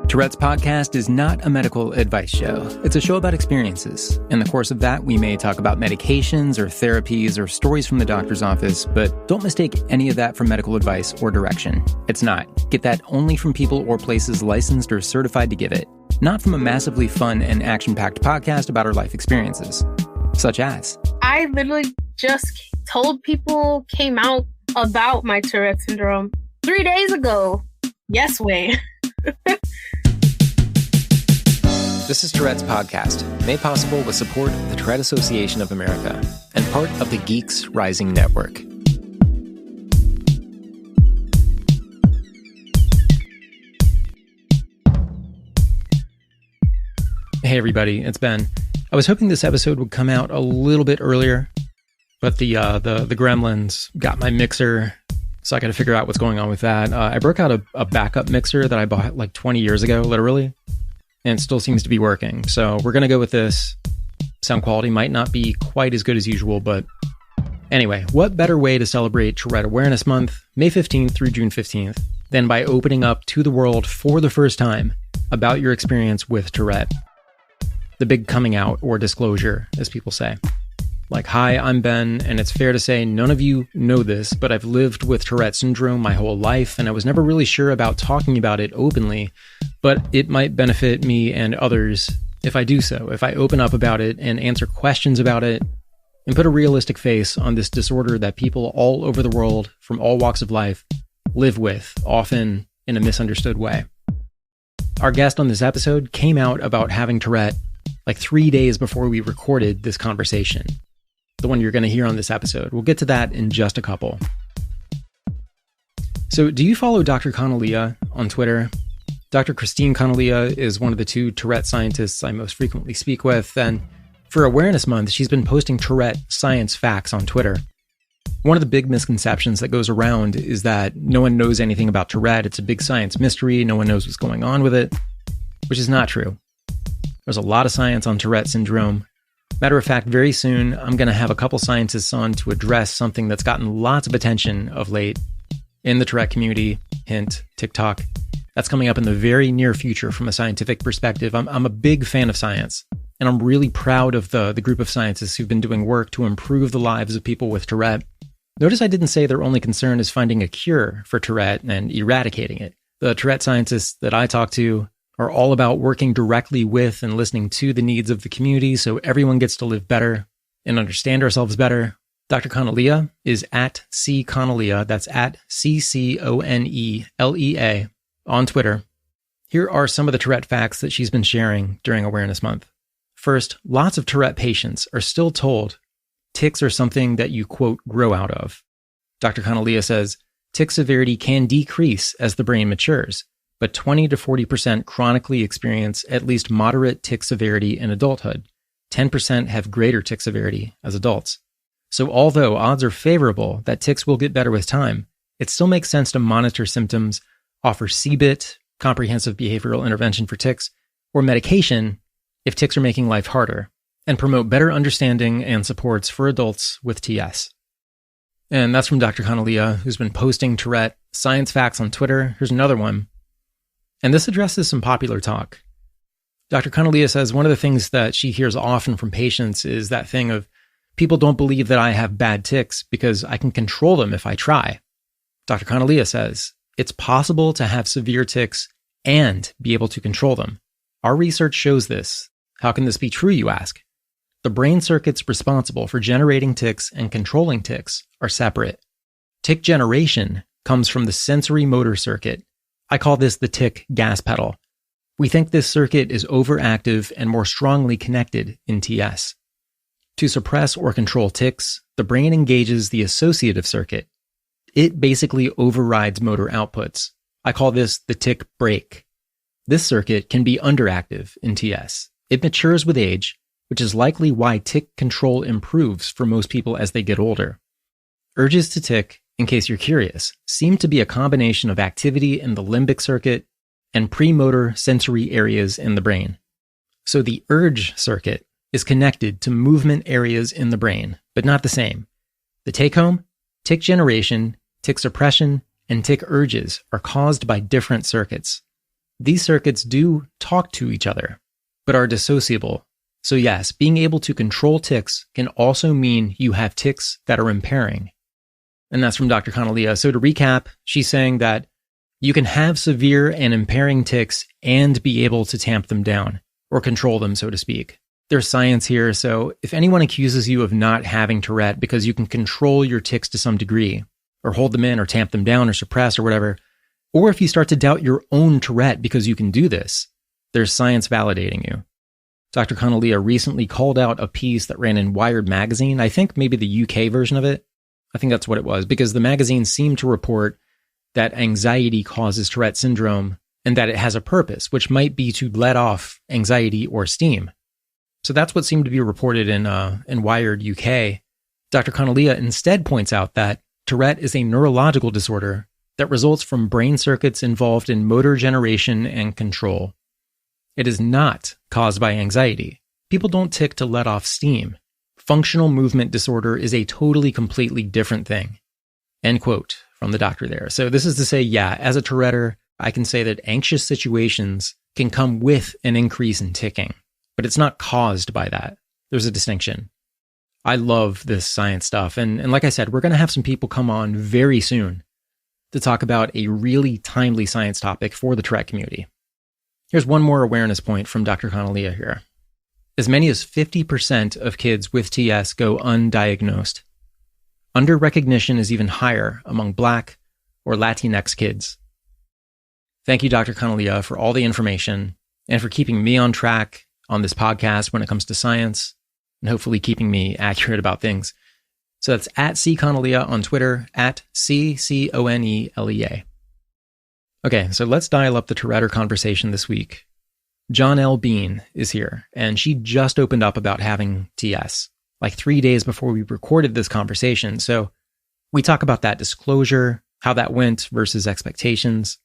Tourette's podcast is not a medical advice show. It's a show about experiences. In the course of that, we may talk about medications or therapies or stories from the doctor's office, but don't mistake any of that for medical advice or direction. It's not. Get that only from people or places licensed or certified to give it, not from a massively fun and action-packed podcast about our life experiences, such as... I literally just told people, came out about my Tourette Syndrome 3 days ago. Yes way. This is Tourette's podcast, made possible with support of the Tourette Association of America and part of the Geeks Rising Network. Hey everybody, it's Ben. I was hoping this episode would come out a little bit earlier, but the gremlins got my mixer, so I got to figure out what's going on with that. I broke out a backup mixer that I bought like 20 years ago, literally, and it still seems to be working. So we're going to go with this. Sound quality might not be quite as good as usual, but anyway, what better way to celebrate Tourette Awareness Month, May 15th through June 15th, than by opening up to the world for the first time about your experience with Tourette? The big coming out or disclosure, as people say. Like, hi, I'm Ben, and it's fair to say none of you know this, but I've lived with Tourette Syndrome my whole life, and I was never really sure about talking about it openly, but it might benefit me and others if I do so, if I open up about it and answer questions about it, and put a realistic face on this disorder that people all over the world, from all walks of life, live with, often in a misunderstood way. Our guest on this episode came out about having Tourette like 3 days before we recorded this conversation. The one you're going to hear on this episode. We'll get to that in just a couple. So, do you follow Dr. Jhonelle on Twitter? Dr. Christine Jhonelle is one of the two Tourette scientists I most frequently speak with, and for Awareness Month, she's been posting Tourette science facts on Twitter. One of the big misconceptions that goes around is that no one knows anything about Tourette. It's a big science mystery. No one knows what's going on with it, which is not true. There's a lot of science on Tourette syndrome. Matter of fact, very soon, I'm going to have a couple scientists on to address something that's gotten lots of attention of late in the Tourette community, hint, TikTok. That's coming up in the very near future from a scientific perspective. I'm a big fan of science, and I'm really proud of the group of scientists who've been doing work to improve the lives of people with Tourette. Notice I didn't say their only concern is finding a cure for Tourette and eradicating it. The Tourette scientists that I talk to are all about working directly with and listening to the needs of the community so everyone gets to live better and understand ourselves better. Dr. Jhonelle is at @CConelea, that's at CCONELEA on Twitter. Here are some of the Tourette facts that she's been sharing during Awareness Month. First, lots of Tourette patients are still told tics are something that you, quote, grow out of. Dr. Jhonelle says, tic severity can decrease as the brain matures, but 20 to 40% chronically experience at least moderate tic severity in adulthood. 10% have greater tic severity as adults. So although odds are favorable that tics will get better with time, it still makes sense to monitor symptoms, offer CBIT, comprehensive behavioral intervention for tics, or medication if tics are making life harder, and promote better understanding and supports for adults with TS. And that's from Dr. Jhonelle, who's been posting Tourette science facts on Twitter. Here's another one. And this addresses some popular talk. Dr. Jhonelle says one of the things that she hears often from patients is that thing of, people don't believe that I have bad tics because I can control them if I try. Dr. Jhonelle says, it's possible to have severe tics and be able to control them. Our research shows this. How can this be true, you ask? The brain circuits responsible for generating tics and controlling tics are separate. Tic generation comes from the sensory motor circuit. I call this the tic gas pedal. We think this circuit is overactive and more strongly connected in TS. To suppress or control tics, the brain engages the associative circuit. It basically overrides motor outputs. I call this the tic brake. This circuit can be underactive in TS. It matures with age, which is likely why tic control improves for most people as they get older. Urges to tic, in case you're curious, seem to be a combination of activity in the limbic circuit and premotor sensory areas in the brain. So the urge circuit is connected to movement areas in the brain, but not the same. The take-home, tic generation, tic suppression, and tic urges are caused by different circuits. These circuits do talk to each other, but are dissociable. So yes, being able to control tics can also mean you have tics that are impairing. And that's from Dr. Connellia. So to recap, she's saying that you can have severe and impairing tics and be able to tamp them down, or control them, so to speak. There's science here, so if anyone accuses you of not having Tourette because you can control your tics to some degree, or hold them in, or tamp them down, or suppress, or whatever, or if you start to doubt your own Tourette because you can do this, there's science validating you. Dr. Connellia recently called out a piece that ran in Wired magazine, I think maybe the UK version of it. I think that's what it was, because the magazine seemed to report that anxiety causes Tourette syndrome and that it has a purpose, which might be to let off anxiety or steam. So that's what seemed to be reported in Wired UK. Dr. Connellia instead points out that Tourette is a neurological disorder that results from brain circuits involved in motor generation and control. It is not caused by anxiety. People don't tic to let off steam. Functional movement disorder is a totally, completely different thing. End quote from the doctor there. So this is to say, yeah, as a Touretteer, I can say that anxious situations can come with an increase in ticking, but it's not caused by that. There's a distinction. I love this science stuff. And like I said, we're going to have some people come on very soon to talk about a really timely science topic for the Tourette community. Here's one more awareness point from Dr. Connellia here. As many as 50% of kids with TS go undiagnosed. Under-recognition is even higher among Black or Latinx kids. Thank you, Dr. Connellia, for all the information and for keeping me on track on this podcast when it comes to science and hopefully keeping me accurate about things. So that's at @CConnellia on Twitter, at CCONELEA. Okay, so let's dial up the Touretteer conversation this week. Jhonelle Bean is here, and she just opened up about having TS, like 3 days before we recorded this conversation. So we talk about that disclosure, how that went versus expectations.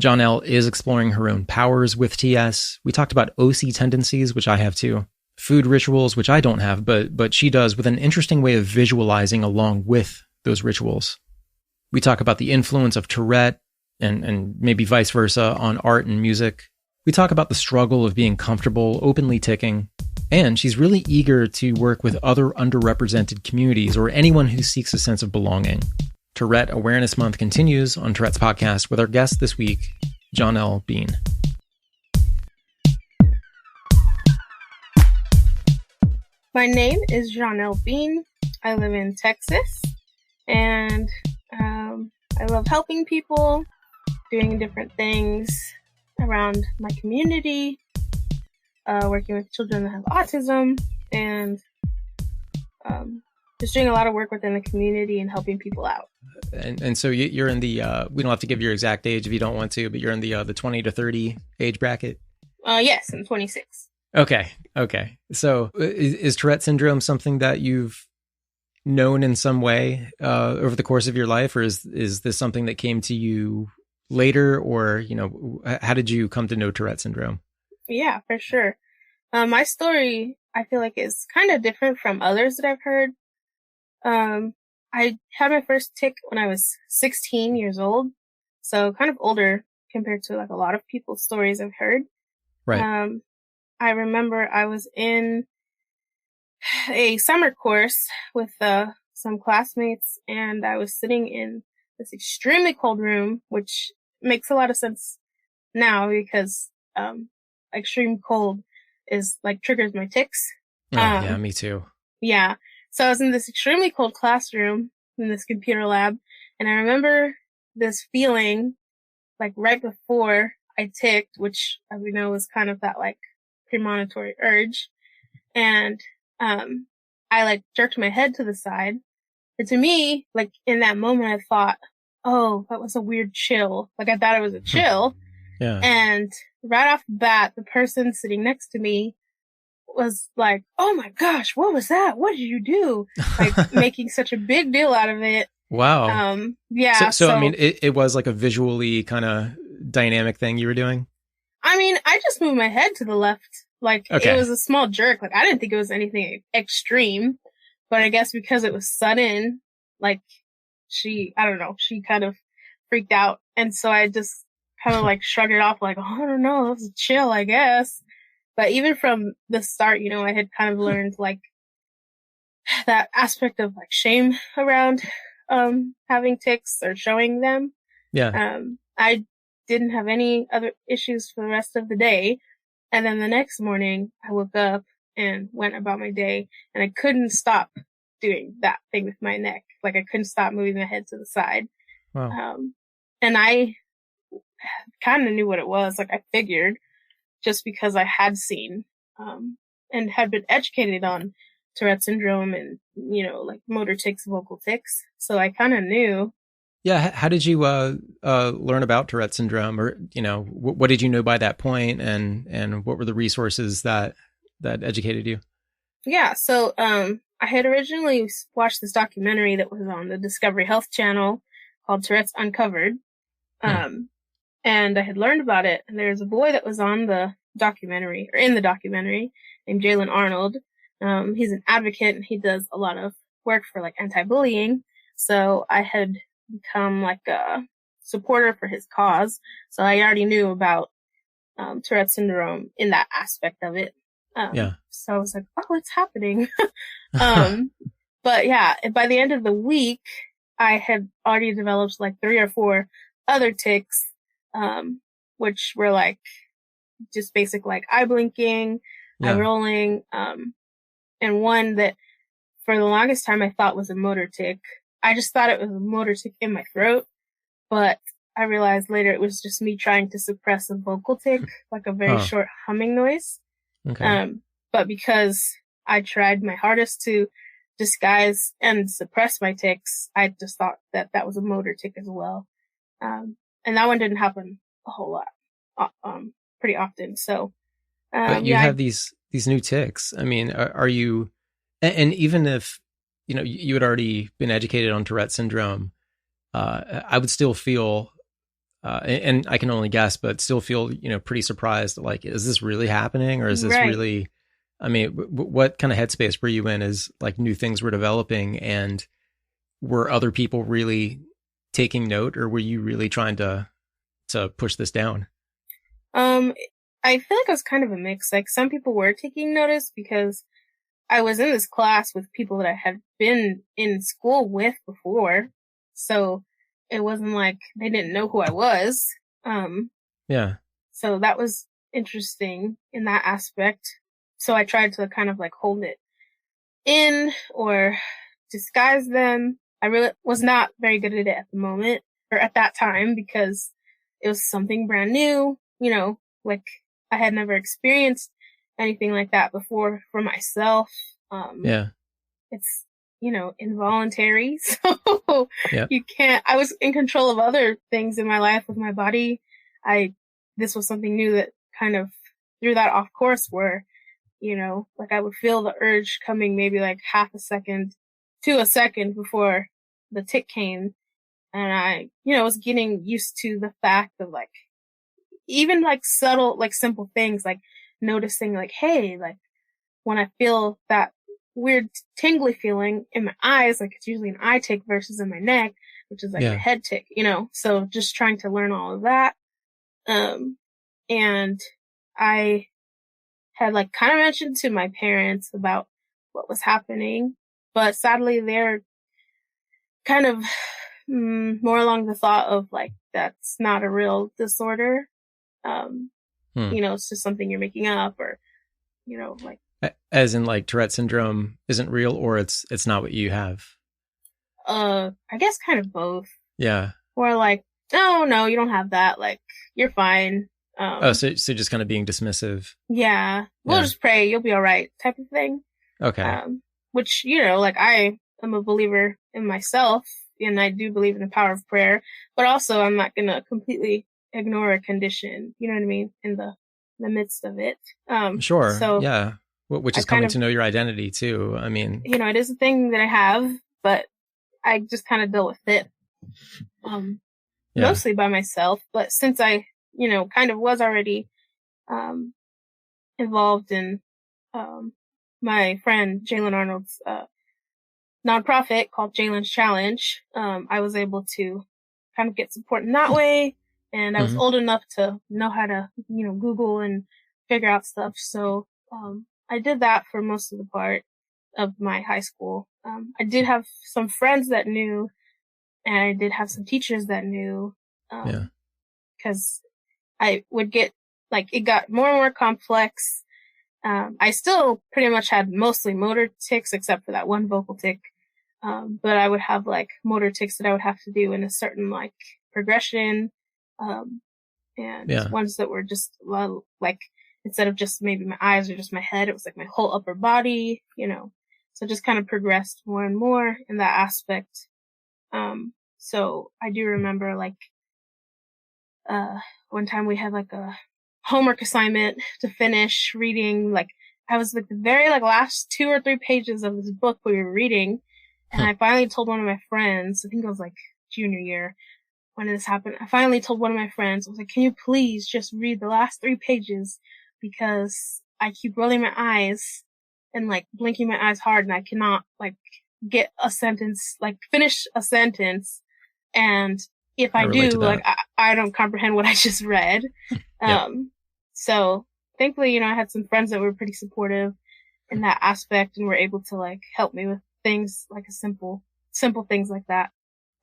Jhonelle is exploring her own powers with TS. We talked about OC tendencies, which I have too. Food rituals, which I don't have, but she does, with an interesting way of visualizing along with those rituals. We talk about the influence of Tourette and maybe vice versa on art and music. We talk about the struggle of being comfortable openly ticking. And she's really eager to work with other underrepresented communities or anyone who seeks a sense of belonging. Tourette Awareness Month continues on Tourette's podcast with our guest this week, Jhonelle Bean. My name is Jhonelle Bean. I live in Texas, and I love helping people, doing different things around my community, working with children that have autism, and just doing a lot of work within the community and helping people out. And so you're in the, we don't have to give your exact age if you don't want to, but you're in the 20 to 30 age bracket? Yes, I'm 26. Okay. So is Tourette syndrome something that you've known in some way over the course of your life, or is this something that came to you later, or, how did you come to know Tourette syndrome? Yeah, for sure. My story, I feel like, is kind of different from others that I've heard. I had my first tic when I was 16 years old, so kind of older compared to like a lot of people's stories I've heard. Right. I remember I was in a summer course with some classmates, and I was sitting in this extremely cold room, which makes a lot of sense now because extreme cold is like triggers my tics. Yeah, me too. Yeah. So I was in this extremely cold classroom in this computer lab, and I remember this feeling like right before I ticked, which as we know was kind of that like premonitory urge. And I like jerked my head to the side. And to me, like in that moment, I thought, oh, that was a weird chill. Like I thought it was a chill. Yeah. And right off the bat, the person sitting next to me was like, oh my gosh, what was that? What did you do? Like making such a big deal out of it. Wow. Yeah. So I mean, it was like a visually kind of dynamic thing you were doing? I mean, I just moved my head to the left. Like, okay. It was a small jerk. Like, I didn't think it was anything extreme. But I guess because it was sudden, like, she kind of freaked out. And so I just kind of like shrugged it off like, oh, I don't know, let's chill, I guess. But even from the start, I had kind of learned like that aspect of like shame around having tics or showing them. Yeah. I didn't have any other issues for the rest of the day. And then the next morning I woke up and went about my day, and I couldn't stop doing that thing with my neck. Like I couldn't stop moving my head to the side. Wow. And I kind of knew what it was. Like I figured, just because I had seen, and had been educated on Tourette syndrome and, like motor tics, vocal tics. So I kind of knew. Yeah. How did you learn about Tourette syndrome, or what did you know by that point, and what were the resources that educated you? Yeah. So I had originally watched this documentary that was on the Discovery Health channel called Tourette's Uncovered. And I had learned about it. And there's a boy that was on the documentary, or in the documentary, named Jalen Arnold. He's an advocate, and he does a lot of work for like anti-bullying. So I had become like a supporter for his cause. So I already knew about Tourette syndrome in that aspect of it. Yeah. So I was like, oh, it's happening. But yeah, by the end of the week, I had already developed like 3 or 4 other tics, which were like just basic like eye blinking, eye rolling, and one that for the longest time I thought was a motor tic. I just thought it was a motor tic in my throat, but I realized later it was just me trying to suppress a vocal tic, like a very short humming noise. Okay. But because I tried my hardest to disguise and suppress my tics, I just thought that that was a motor tic as well. And that one didn't happen a whole lot, pretty often. So, but you have these new tics. I mean, are you, and even if, you had already been educated on Tourette syndrome, I would still feel, and I can only guess, but still feel, pretty surprised. Like, is this really happening, or is this really, I mean, what kind of headspace were you in as like new things were developing, and were other people really taking note, or were you really trying to push this down? I feel like it was kind of a mix. Like some people were taking notice because I was in this class with people that I had been in school with before. So it wasn't like they didn't know who I was. Yeah. So that was interesting in that aspect. So I tried to kind of like hold it in or disguise them. I really was not very good at it at the moment, or at that time, because it was something brand new, like I had never experienced anything like that before for myself. It's, involuntary. So you can't, I was in control of other things in my life with my body. This was something new that kind of threw that off course where, like I would feel the urge coming maybe like half a second to a second before the tic came. And I, was getting used to the fact of like, even like subtle, like simple things, like noticing like, hey, like when I feel that weird tingly feeling in my eyes, like it's usually an eye tic versus in my neck, which is like a head tic, so just trying to learn all of that. And I had like kind of mentioned to my parents about what was happening, but sadly they're kind of more along the thought of like, that's not a real disorder. It's just something you're making up, or, like. As in like Tourette syndrome isn't real, or it's not what you have? I guess kind of both. Yeah. Or like, oh no, you don't have that. Like, you're fine. So just kind of being dismissive. Yeah. We'll just pray. You'll be all right type of thing. Okay. Which, like I am a believer in myself, and I do believe in the power of prayer, but also I'm not going to completely ignore a condition, you know what I mean, in the midst of it. Sure. So yeah. Which is coming to know your identity too. I mean, it is a thing that I have, but I just kind of deal with it, mostly by myself. But since I, kind of was already, involved in, my friend Jalen Arnold's, nonprofit called Jalen's Challenge, I was able to kind of get support in that way. and I was old enough to know how to, Google and figure out stuff. So, I did that for most of the part of my high school. I did have some friends that knew, and I did have some teachers that knew, cause I would get, it got more and more complex. I still pretty much had mostly motor tics except for that one vocal tic. But I would have motor tics that I would have to do in a certain progression. And ones that were just instead of just maybe my eyes or just my head, it was my whole upper body, so just kind of progressed more and more in that aspect. So I do remember one time we had a homework assignment to finish reading. I was the very last 2 or 3 pages of this book we were reading. And I finally told one of my friends, I think it was junior year when this happened. I finally told one of my friends, I was can you please just read the last 3 pages? Because I keep rolling my eyes and blinking my eyes hard, and I cannot get a sentence, finish a sentence. And if I do, I don't comprehend what I just read. So thankfully, I had some friends that were pretty supportive in that aspect and were able to help me with things simple things like that.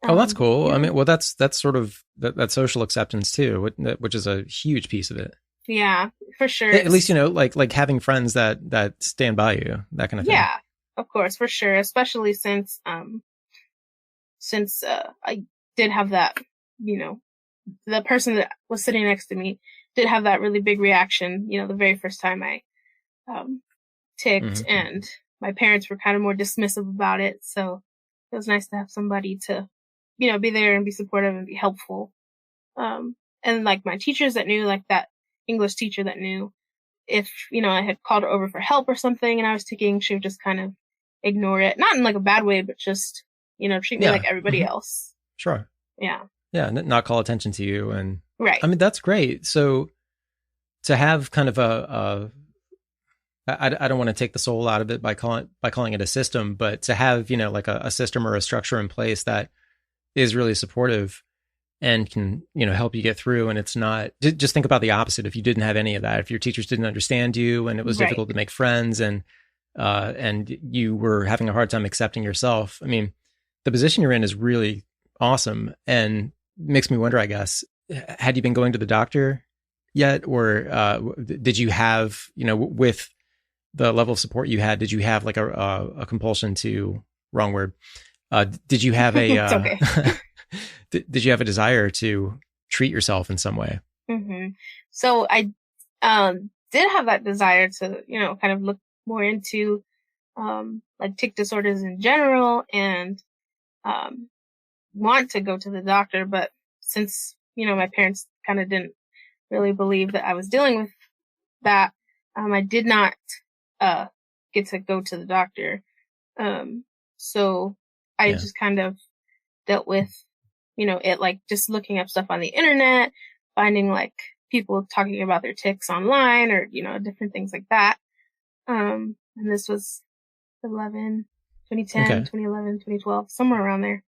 Oh, that's cool. I mean, well, that's sort of that social acceptance too, which is a huge piece of it. Yeah, for sure. At least, like having friends that stand by you, that kind of thing. Yeah, of course, for sure. Especially since I did have that, the person that was sitting next to me did have that really big reaction, the very first time I ticked, and my parents were kind of more dismissive about it. So it was nice to have somebody to, be there and be supportive and be helpful. And my teachers that knew, that English teacher that knew, if, I had called her over for help or something and I was ticking, she would just kind of ignore it. Not in a bad way, but just, treat me like everybody else. Sure. Yeah. Yeah. Not call attention to you. And right. I mean, that's great. So to have kind of I don't want to take the soul out of it by calling it a system, but to have, a system or a structure in place that is really supportive and can, help you get through. And it's not, just think about the opposite. If you didn't have any of that, if your teachers didn't understand you and it was difficult to make friends and you were having a hard time accepting yourself, I mean, the position you're in is really awesome and makes me wonder, I guess, had you been going to the doctor yet? Or did you have, with the level of support you had, did you have a compulsion to, wrong word, did you have a, did you have a desire to treat yourself in some way? Mm-hmm. So I did have that desire to, kind of look more into tic disorders in general and want to go to the doctor. But since, my parents kind of didn't really believe that I was dealing with that, I did not get to go to the doctor. So I just kind of dealt with, it just looking up stuff on the internet, finding people talking about their tics online or, different things like that. And this was 2010, 2011, 2012, somewhere around there.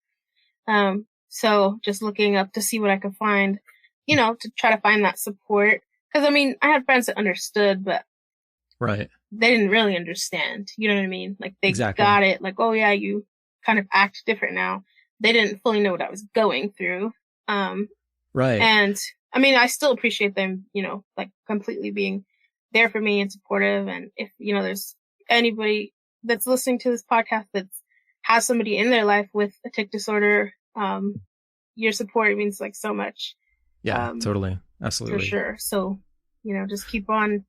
So just looking up to see what I could find, to try to find that support. Cause I mean, I had friends that understood, but right. They didn't really understand. You know what I mean? They got it. Oh yeah, you kind of act different now. They didn't fully know what I was going through. Right. And I mean, I still appreciate them, completely being there for me and supportive. And if, there's anybody that's listening to this podcast that has somebody in their life with a tic disorder, your support means so much. Yeah, totally. Absolutely. For sure. So, just keep on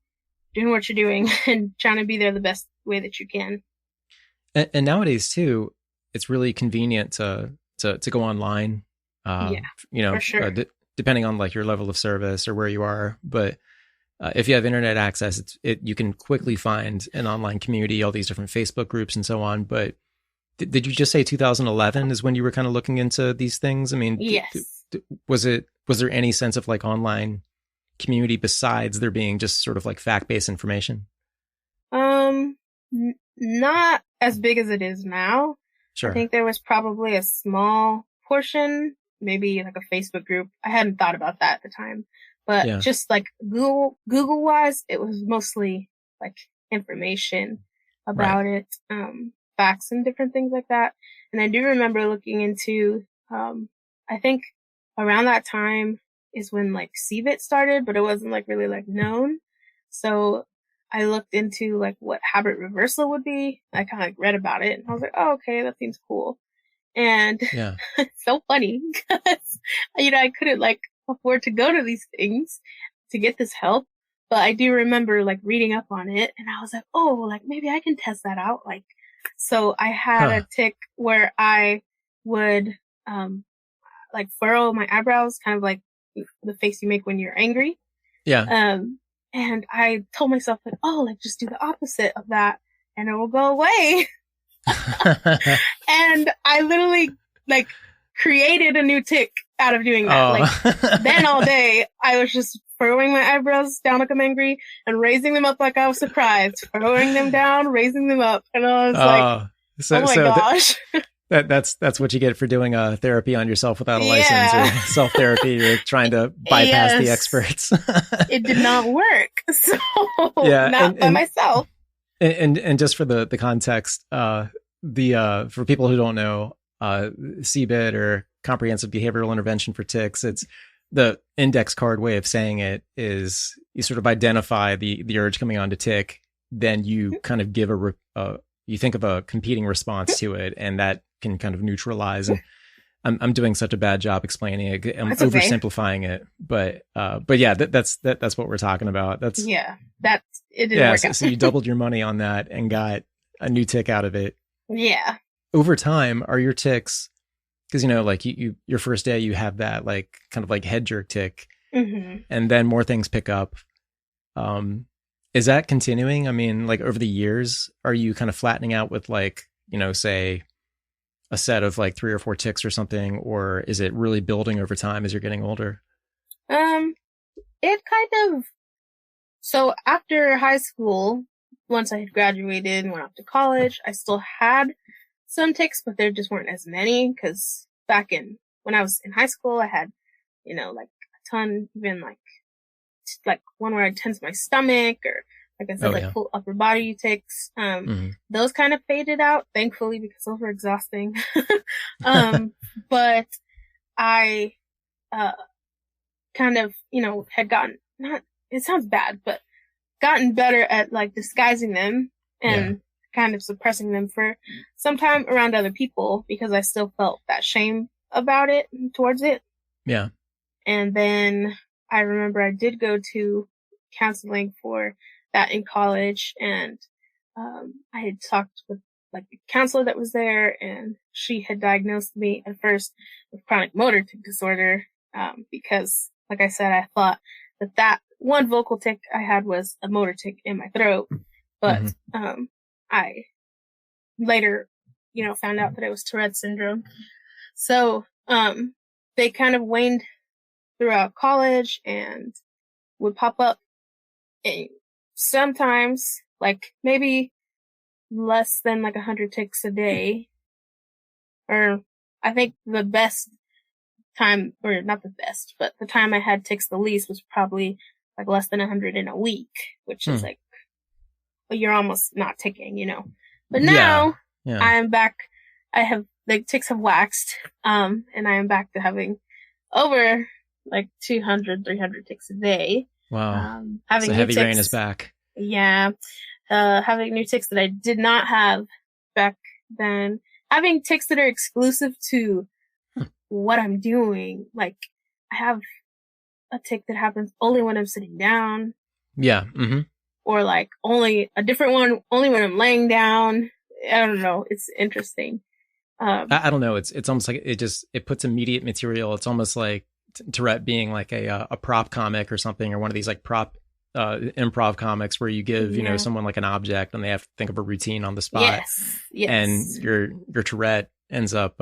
doing what you're doing and trying to be there the best way that you can. And nowadays too, it's really convenient to go online. For sure. Depending on your level of service or where you are, but if you have internet access, you can quickly find an online community, all these different Facebook groups and so on. But did you just say 2011 is when you were kind of looking into these things? I mean, yes. Was there any sense of online community besides there being just sort of fact-based information? Not as big as it is now. Sure. I think there was probably a small portion maybe like a Facebook group. I hadn't thought about that at the time, but Yeah. just like Google wise, it was mostly like information about it, facts and different things like that. And I do remember looking into, I think around that time is when like CVIT started, but it wasn't like really like known. So I looked into like what habit reversal would be. I kind of like read about it and I was like, oh, okay, that seems cool. And Yeah. it's so funny because, I couldn't like afford to go to these things to get this help. But I do remember like reading up on it and I was like, oh, like maybe I can test that out. Like, so I had a tic where I would, like furrow my eyebrows, kind of like the face you make when you're angry. Yeah. And I told myself like, oh, like just do the opposite of that and it will go away. And I literally like created a new tic out of doing that. Like then all day I was just furrowing my eyebrows down like I'm angry and raising them up like I was surprised, furrowing them down, raising them up. And I was like, oh my gosh. That's what you get for doing a therapy on yourself without a license or self-therapy. You're trying to bypass the experts. It did not work. So not by myself. And just for the context, for people who don't know, CBIT or comprehensive behavioral intervention for tics, it's the index card way of saying it is you sort of identify the urge coming on to tic, then you kind of give you think of a competing response to it, and that can kind of neutralize. And I'm doing such a bad job explaining it. I'm oversimplifying it, but yeah, that's what we're talking about. It didn't work out. So you doubled your money on that and got a new tic out of it. Yeah. Over time, are your tics, because like your first day you have that like kind of like head jerk tic, and then more things pick up. Is that continuing? I mean, like over the years, are you kind of flattening out with like, say a set of like 3 or 4 tics or something, or is it really building over time as you're getting older? It kind of, so after high school, once I had graduated and went off to college, I still had some tics, but there just weren't as many because when I was in high school, I had, like a ton, even like one where I tense my stomach or like I said, full upper body tics. Those kind of faded out, thankfully, because those were exhausting. But I, kind of, had gotten it sounds bad, but gotten better at like disguising them and kind of suppressing them for some time around other people because I still felt that shame about it towards it. Yeah. And then I remember I did go to counseling for that in college, and I had talked with like the counselor that was there, and she had diagnosed me at first with chronic motor tic disorder because, like I said, I thought that one vocal tic I had was a motor tic in my throat, but I later, found out that it was Tourette Syndrome. So they kind of waned throughout college and would pop up sometimes, like maybe less than like 100 tics a day. Or I think the best time, or not the best, but the time I had tics the least was probably like less than 100 in a week, which is like, well, you're almost not ticking, But now I'm back. Tics have waxed, and I am back to having over like 200, 300 tics a day. Wow. Having so heavy rain is back. Yeah. Having new tics that I did not have back then. Having tics that are exclusive to what I'm doing. Like, I have a tic that happens only when I'm sitting down. Yeah. Or like only a different one, only when I'm laying down. I don't know. It's interesting. I don't know. It's almost like it puts immediate material. It's almost like Tourette being like a prop comic or something, or one of these like prop improv comics where you give someone like an object and they have to think of a routine on the spot. Yes. And your Tourette ends up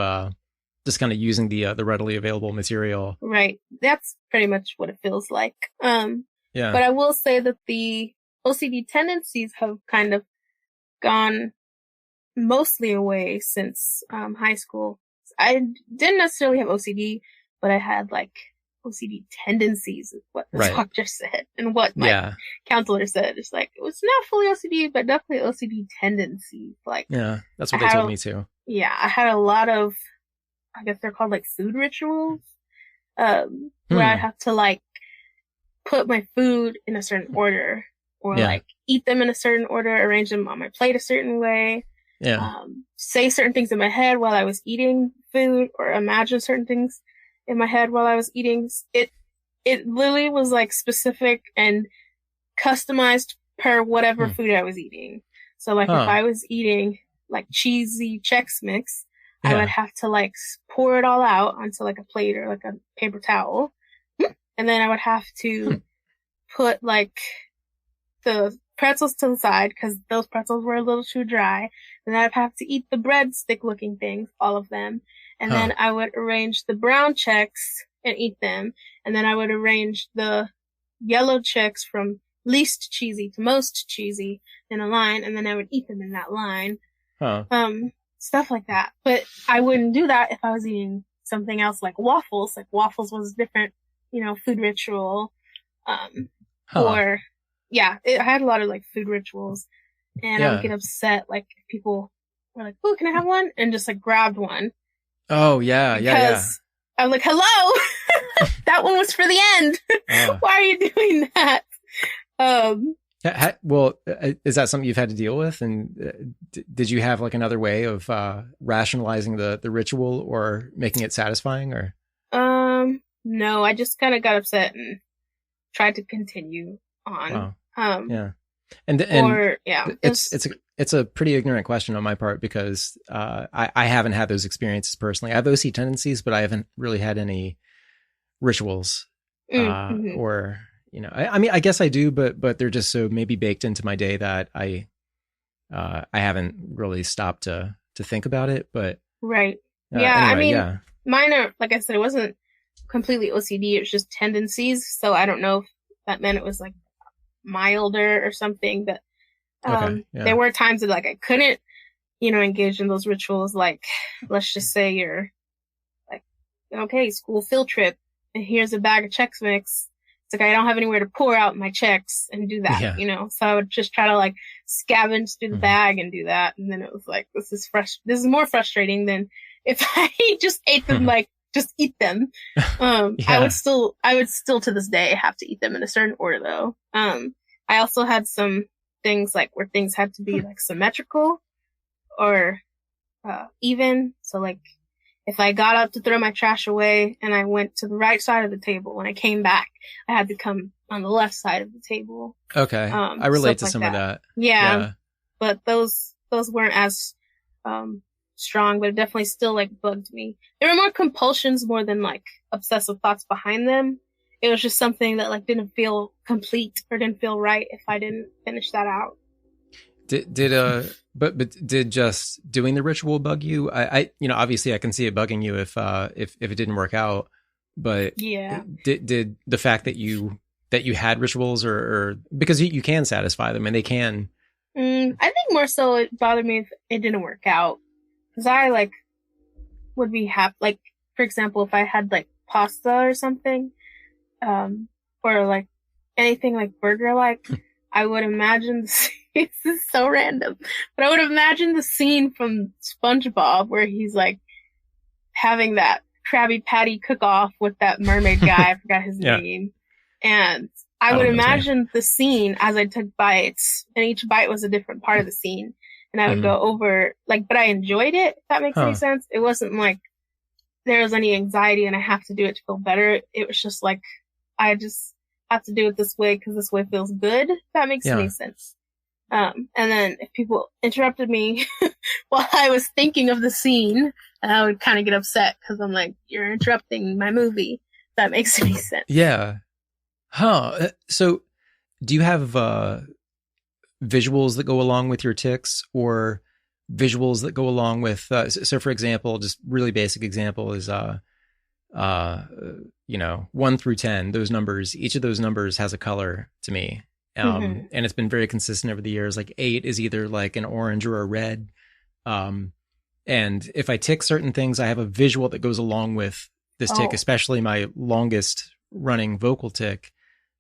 just kind of using the readily available material. Right. That's pretty much what it feels like. Yeah. But I will say that the OCD tendencies have kind of gone mostly away since high school. I didn't necessarily have OCD, but I had like OCD tendencies is what the Right. doctor said and what my Yeah. counselor said. It's like, it was not fully OCD, but definitely OCD tendencies. Like, Yeah. That's I what they had told me too. yeah, I had a lot of, I guess they're called like food rituals, where I have to like put my food in a certain order or Yeah. like eat them in a certain order, arrange them on my plate a certain way, Yeah. say certain things in my head while I was eating food or imagine certain things in my head while I was eating. It literally was like specific and customized per whatever food I was eating. So like if I was eating like cheesy Chex Mix, I would have to like pour it all out onto like a plate or like a paper towel. And then I would have to put like the pretzels to the side because those pretzels were a little too dry. And I'd have to eat the breadstick looking things, all of them. And then I would arrange the brown Chex and eat them. And then I would arrange the yellow Chex from least cheesy to most cheesy in a line. And then I would eat them in that line. Stuff like that. But I wouldn't do that if I was eating something else like waffles. Like waffles was a different, food ritual. Or I had a lot of like food rituals and I would get upset. Like if people were like, "Oh, can I have one?" And just like grabbed one. Oh yeah. Because I was like, "Hello, that one was for the end. Why are you doing that?" Well, is that something you've had to deal with? And did you have like another way of rationalizing the ritual or making it satisfying? Or no, I just kind of got upset and tried to continue on. Wow. And it's a pretty ignorant question on my part because I haven't had those experiences personally. I have OC tendencies, but I haven't really had any rituals or. I mean, I guess I do, but they're just so maybe baked into my day that I haven't really stopped to think about it. But right, anyway, I mean, mine are, like I said, it wasn't completely OCD. It was just tendencies. So I don't know if that meant it was like milder or something. But there were times that like I couldn't, engage in those rituals. Like, let's just say you're like, okay, school field trip, and here's a bag of Chex Mix. It's like I don't have anywhere to pour out my checks and do that, So I would just try to like scavenge through the bag and do that. And then it was like, this is more frustrating than if I just ate them, like just eat them. I would still to this day have to eat them in a certain order though. I also had some things like where things had to be like symmetrical or even. So like if I got up to throw my trash away and I went to the right side of the table, when I came back, I had to come on the left side of the table. Okay. I relate to some of that. Yeah. But those weren't as strong, but it definitely still like bugged me. There were more compulsions more than like obsessive thoughts behind them. It was just something that like didn't feel complete or didn't feel right if I didn't finish that out. But did just doing the ritual bug you? I obviously I can see it bugging you if it didn't work out. But did the fact that you had rituals or because you can satisfy them and they can. I think more so it bothered me if it didn't work out because I like would be happy. Like for example, if I had like pasta or something, or like anything like burger like, I would imagine. This is so random, but I would imagine the scene from SpongeBob where he's like having that Krabby Patty cook-off with that mermaid guy. I forgot his name. And I would imagine the scene as I took bites, and each bite was a different part of the scene. And I would go over, like, but I enjoyed it, if that makes any sense. It wasn't like there was any anxiety and I have to do it to feel better. It was just like, I just have to do it this way because this way feels good, if that makes any sense. And then if people interrupted me while I was thinking of the scene, I would kind of get upset because I'm like, you're interrupting my movie. If that makes any sense. Yeah. So do you have visuals that go along with your tics or visuals that go along with, so for example, just really basic example is, 1 through 10, those numbers, each of those numbers has a color to me. And it's been very consistent over the years. Like 8 is either like an orange or a red. And if I tick certain things, I have a visual that goes along with this tick, especially my longest running vocal tick,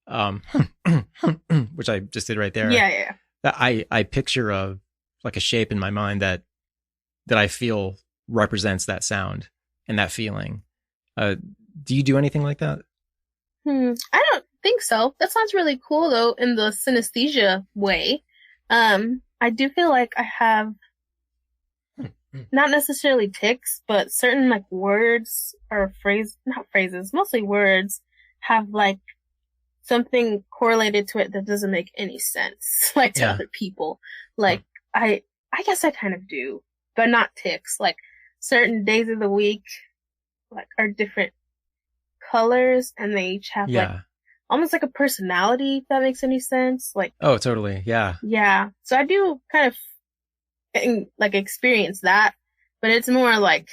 which I just did right there. Yeah. That I picture like a shape in my mind that I feel represents that sound and that feeling. Do you do anything like that? I don't think so. That sounds really cool though, in the synesthesia way. I do feel like I have not necessarily tics, but certain like words or not phrases, mostly words, have like something correlated to it that doesn't make any sense, like to other people. Like I guess I kind of do, but not tics. Like certain days of the week, like are different colors, and they each have like almost like a personality, if that makes any sense. Like, oh, totally. Yeah. Yeah. So I do kind of like experience that, but it's more like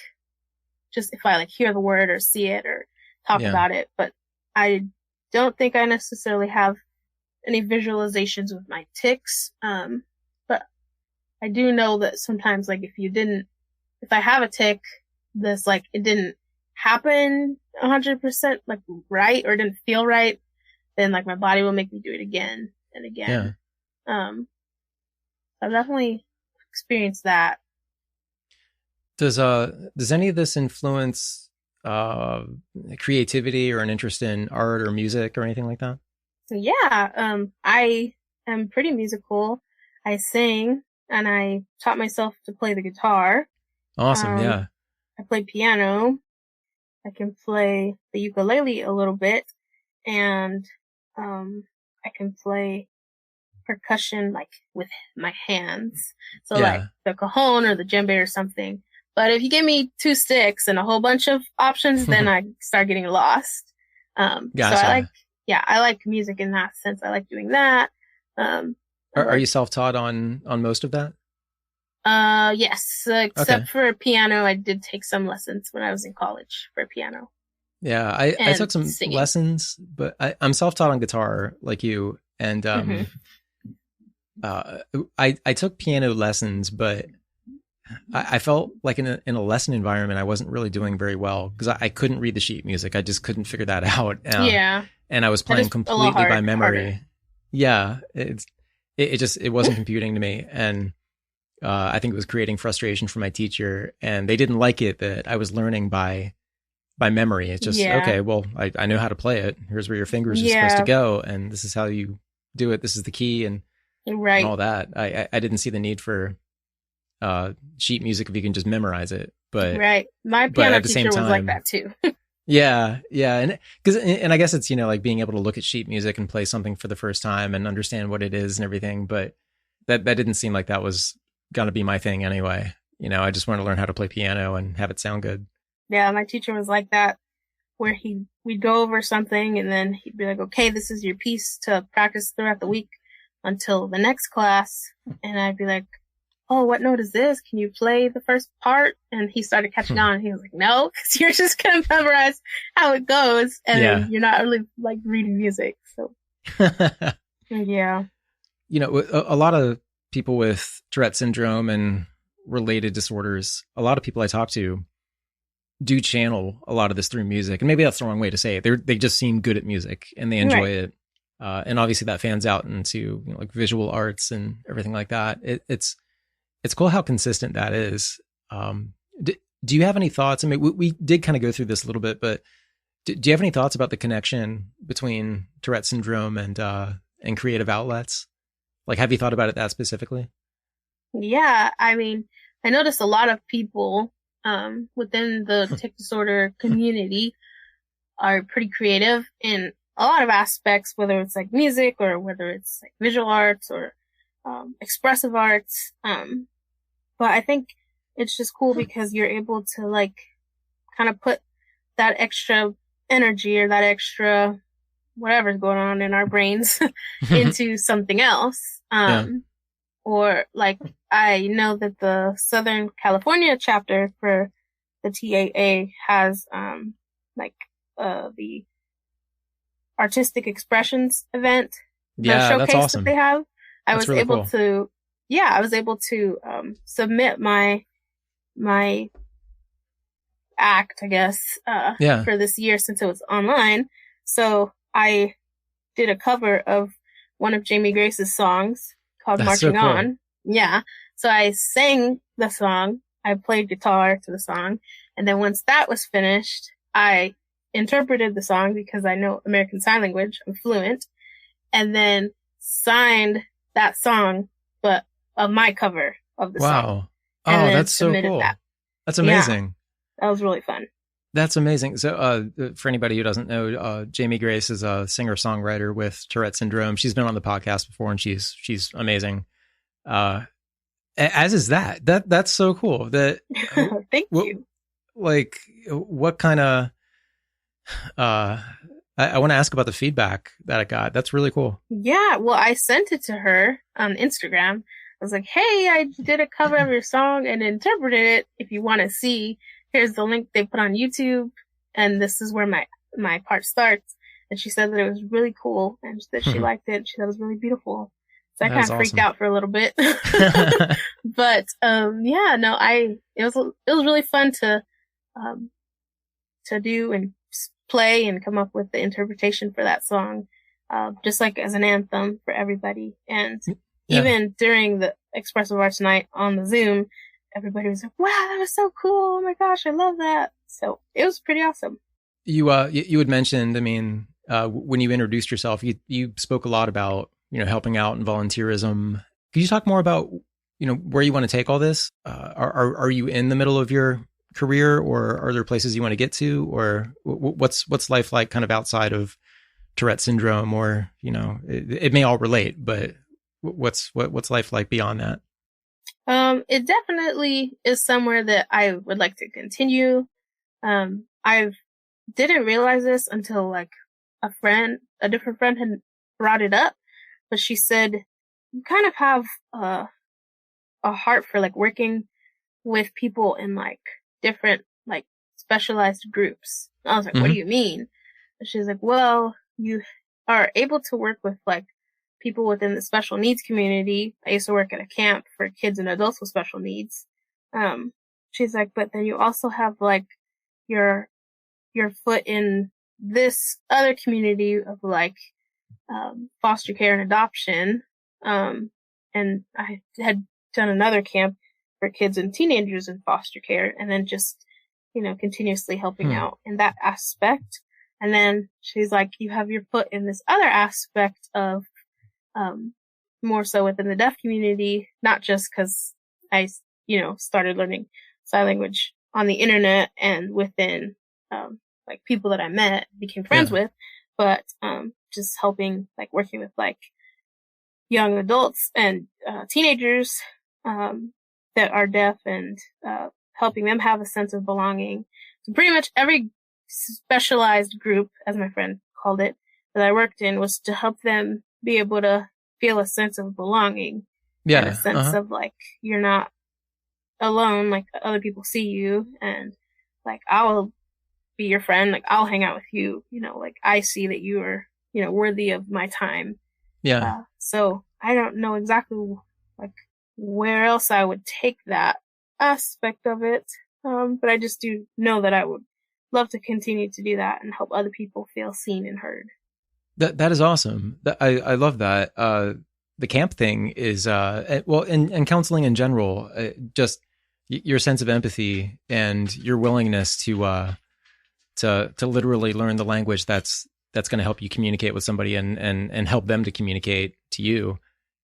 just if I like hear the word or see it or talk about it, but I don't think I necessarily have any visualizations with my tics. But I do know that sometimes like if I have a tic that's like, it didn't happen 100% like right or didn't feel right, then like my body will make me do it again and again. I've definitely experienced that. Does any of this influence creativity or an interest in art or music or anything like that? So yeah, I am pretty musical. I sing, and I taught myself to play the guitar. Awesome. Yeah. I play piano. I can play the ukulele a little bit, and I can play percussion like with my hands. So like the cajon or the djembe or something. But if you give me 2 sticks and a whole bunch of options, then I start getting lost. Gotcha. So I like music in that sense. I like doing that. Are you self-taught on most of that? Yes, except for piano. I did take some lessons when I was in college for piano. Yeah, I took some lessons, but I'm self-taught on guitar like you. And I took piano lessons, but I felt like in a lesson environment, I wasn't really doing very well because I couldn't read the sheet music. I just couldn't figure that out. And I was playing completely by memory. Harder. Yeah, it wasn't computing to me. And I think it was creating frustration for my teacher, and they didn't like it that I was learning by memory. It's just, okay, well, I know how to play it. Here's where your fingers are supposed to go, and this is how you do it. This is the key, and all that. I didn't see the need for sheet music if you can just memorize it. But my piano teacher was like that too. Yeah, and I guess it's like being able to look at sheet music and play something for the first time and understand what it is and everything. But that didn't seem like that was gonna be my thing anyway. I just wanted to learn how to play piano and have it sound good. Yeah, my teacher was like that, where we'd go over something and then he'd be like, okay, this is your piece to practice throughout the week until the next class. And I'd be like, oh, what note is this? Can you play the first part? And he started catching on, and he was like, no, because you're just going to memorize how it goes, and then you're not really like reading music. So, yeah. A lot of people with Tourette syndrome and related disorders, a lot of people I talk to do channel a lot of this through music. And maybe that's the wrong way to say it. They just seem good at music and they enjoy it. And obviously that fans out into like visual arts and everything like that. It's cool how consistent that is. Do you have any thoughts? I mean, we did kind of go through this a little bit, but do you have any thoughts about the connection between Tourette syndrome and creative outlets? Like, have you thought about it that specifically? Yeah. I mean, I noticed a lot of people within the tic disorder community are pretty creative in a lot of aspects, whether it's like music or whether it's like visual arts or expressive arts. But I think it's just cool because you're able to like kind of put that extra energy or that extra whatever's going on in our brains into something else. Or like, I know that the Southern California chapter for the TAA has, the artistic expressions event, the showcase that's awesome. That they have. I was able to submit my act, I guess, Yeah. for this year since it was online. So I did a cover of one of Jamie Grace's songs called That's so Marching cool. On. Yeah. So I sang the song. I played guitar to the song. And then once that was finished, I interpreted the song because I know American Sign Language. I'm fluent. And then signed that song, but of my cover of the song. Wow. And Oh, then that's so submitted cool. that. That's Yeah. amazing. That was really fun. That's amazing. So, for anybody who doesn't know, Jamie Grace is a singer-songwriter with Tourette Syndrome. She's been on the podcast before, and she's amazing. As is that. That's so cool. That Thank you. Like, what kind of? I want to ask about the feedback that I got. That's really cool. Yeah. Well, I sent it to her on Instagram. I was like, "Hey, I did a cover of your song and interpreted it. If you want to see, here's the link they put on YouTube, and this is where my part starts." And she said that it was really cool and that she liked it. She thought it was really beautiful. So I kind of freaked out for a little bit. But yeah, no, it was really fun to do and play and come up with the interpretation for that song, just like as an anthem for everybody. And even during the Expressive Arts Night on the Zoom, everybody was like, "Wow, that was so cool! Oh my gosh, I love that!" So it was pretty awesome. You had mentioned, I mean, when you introduced yourself, you spoke a lot about, helping out and volunteerism. Could you talk more about, where you want to take all this? Are you in the middle of your career, or are there places you want to get to, or what's life like kind of outside of Tourette syndrome, or, it may all relate, but what's life like beyond that? It definitely is somewhere that I would like to continue. I didn't realize this until like a different friend had brought it up, but she said, "You kind of have a heart for like working with people in like different like specialized groups." I was like, "What do you mean?" And she's like, "Well, you are able to work with like people within the special needs community. I used to work at a camp for kids and adults with special needs." She's like, "But then you also have like your foot in this other community of like foster care and adoption." And I had done another camp for kids and teenagers in foster care, and then just, continuously helping out in that aspect. And then she's like, "You have your foot in this other aspect of, more so within the deaf community, not just because I, started learning sign language on the internet and within, like people that I met, became friends with, but, just helping, like working with like young adults and, teenagers, that are deaf and, helping them have a sense of belonging." So pretty much every specialized group, as my friend called it, that I worked in was to help them be able to feel a sense of belonging and a sense of like, you're not alone, like other people see you, and like, I'll be your friend, like I'll hang out with you, like I see that you are, worthy of my time. So I don't know exactly like where else I would take that aspect of it. But I just do know that I would love to continue to do that and help other people feel seen and heard. That is awesome. I love that. The camp thing is, well, and counseling in general, just your sense of empathy and your willingness to literally learn the language that's going to help you communicate with somebody and help them to communicate to you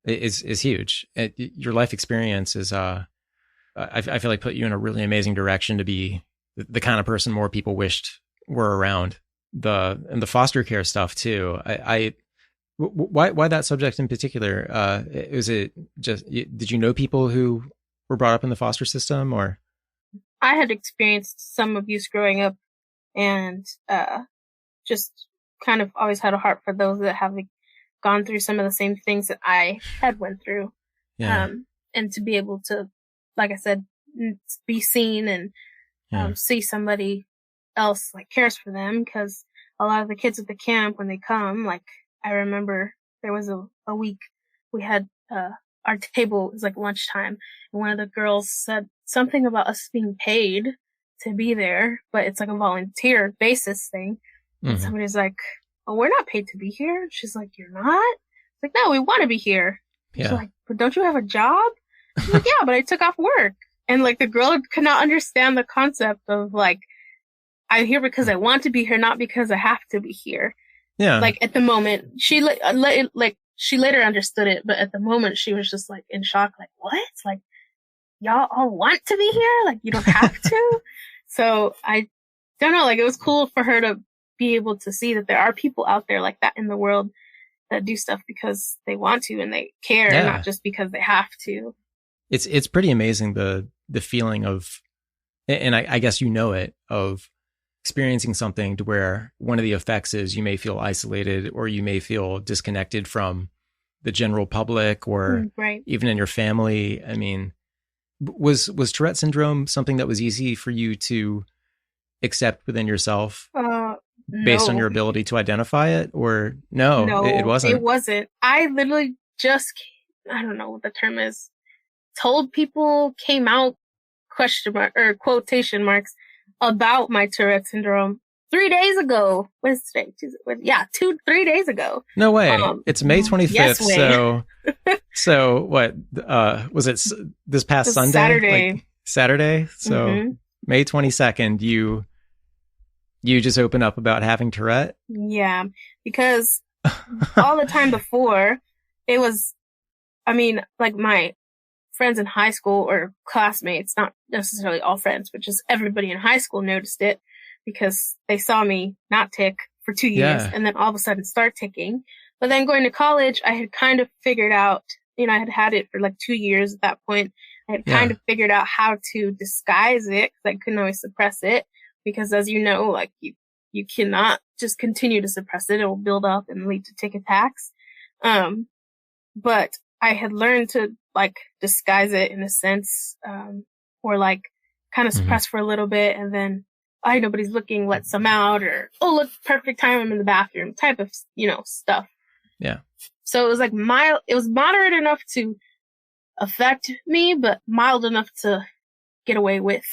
is huge. Your life experience is, I feel like put you in a really amazing direction to be the kind of person more people wished were around. And the foster care stuff too. Why that subject in particular? Is it just, did you know people who were brought up in the foster system, or? I had experienced some abuse growing up, and just kind of always had a heart for those that have gone through some of the same things that I had went through. And to be able to, like I said, be seen and see somebody else like cares for them, because a lot of the kids at the camp, when they come, like I remember there was a week we had our table was like lunchtime, and one of the girls said something about us being paid to be there, but it's like a volunteer basis thing. And somebody's like, oh, we're not paid to be here. She's like, you're not? It's like, no, we want to be here. She's like, but don't you have a job? She's like, yeah, but I took off work. And like the girl could not understand the concept of like, I'm here because I want to be here, not because I have to be here. Yeah. Like at the moment, she she later understood it, but at the moment she was just like in shock, like, what? Like, y'all all want to be here? Like, you don't have to? So I don't know, like it was cool for her to be able to see that there are people out there like that in the world that do stuff because they want to and they care, not just because they have to. It's pretty amazing the feeling of, and I guess you know it, of experiencing something to where one of the effects is you may feel isolated or you may feel disconnected from the general public or even in your family. I mean, was Tourette syndrome something that was easy for you to accept within yourself? Based on your ability to identify it, or no, it wasn't? It wasn't. I literally just, I don't know what the term is, told people, came out, question mark or quotation marks, about my Tourette syndrome 3 days ago. What is today? Yeah, 3 days ago. No way. It's May 25th. Yes, so what, was it this past Sunday? Saturday. Like Saturday? So May 22nd, you just open up about having Tourette? Yeah, because all the time before, it was, I mean, like my friends in high school or classmates, not necessarily all friends, but just everybody in high school noticed it because they saw me not tick for 2 years and then all of a sudden start ticking. But then going to college, I had kind of figured out, I had had it for like 2 years at that point. I had kind of figured out how to disguise it because I couldn't always suppress it. Because as you know, like you cannot just continue to suppress it. It will build up and lead to tick attacks. But I had learned to like disguise it in a sense, or like kind of suppress for a little bit and then, nobody's looking, let some out, or, look, perfect time, I'm in the bathroom type of, stuff. Yeah. So it was like it was moderate enough to affect me, but mild enough to get away with.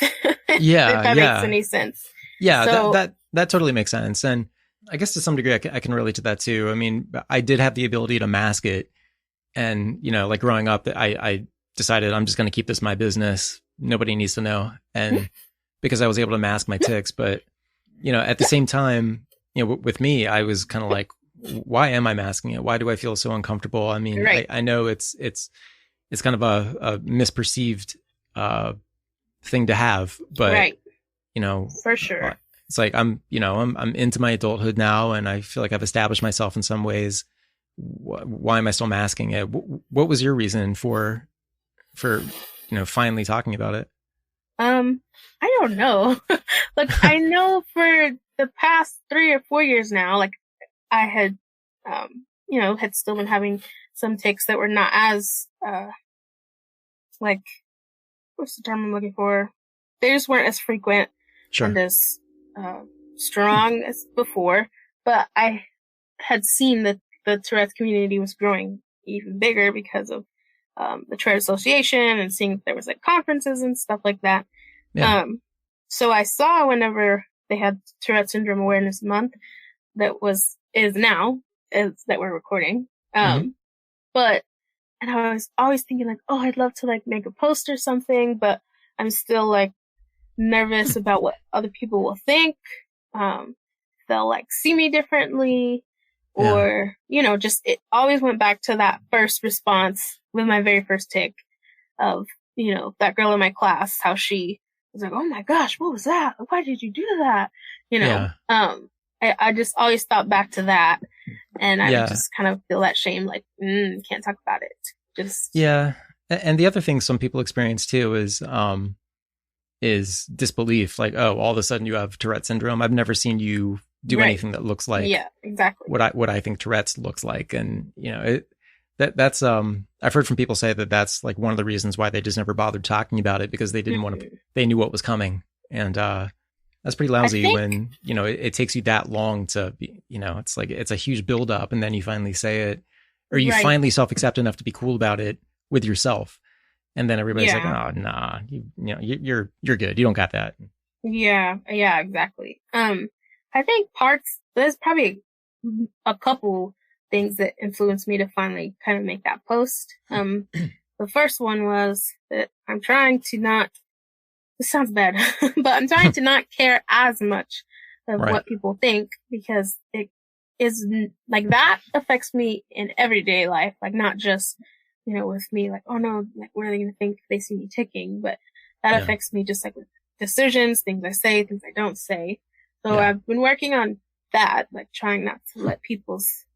Yeah. If that makes any sense. Yeah. So, that totally makes sense. And I guess to some degree, I can relate to that too. I mean, I did have the ability to mask it. And, like growing up, I decided I'm just going to keep this my business. Nobody needs to know. And because I was able to mask my tics, but, at the same time, with me, I was kind of like, why am I masking it? Why do I feel so uncomfortable? I mean, I know it's kind of a misperceived, thing to have, but, for sure. It's like, I'm into my adulthood now and I feel like I've established myself in some ways. Why am I still masking it? What was your reason for finally talking about it? I don't know. Like I know for the past 3 or 4 years now, like I had, had still been having some tics that were not as, like, what's the term I'm looking for? They just weren't as frequent and as, strong as before, but I had seen that the Tourette's community was growing even bigger because of the Tourette Association and seeing if there was like conferences and stuff like that. Yeah. So I saw whenever they had Tourette Syndrome Awareness Month that is now that we're recording. But I was always thinking like, I'd love to like make a post or something, but I'm still like nervous about what other people will think. They'll like see me differently. Or, just it always went back to that first response with my very first tic of, that girl in my class, how she was like, oh my gosh, what was that? Why did you do that? I just always thought back to that and I just kind of feel that shame, like, can't talk about it. Yeah. And the other thing some people experience too is disbelief. Like, all of a sudden you have Tourette syndrome. I've never seen you do anything that looks like what I think Tourette's looks like. And, that's, I've heard from people say that that's like one of the reasons why they just never bothered talking about it because they didn't want to, they knew what was coming. And, that's pretty lousy when, it takes you that long to be, it's like, it's a huge buildup and then you finally say it or you finally self-accept enough to be cool about it with yourself. And then everybody's like, oh, nah, you're good. You don't got that. Yeah, yeah, exactly. I think there's probably a couple things that influenced me to finally kind of make that post. The first one was that I'm trying to not, this sounds bad, but I'm trying to not care as much of Right. what people think, because it is like, that affects me in everyday life. Like, not just, with me, like, oh no, like, what are they going to think if they see me ticking? But that Yeah. affects me just like with decisions, things I say, things I don't say. So Yeah. I've been working on that, like trying not to let people's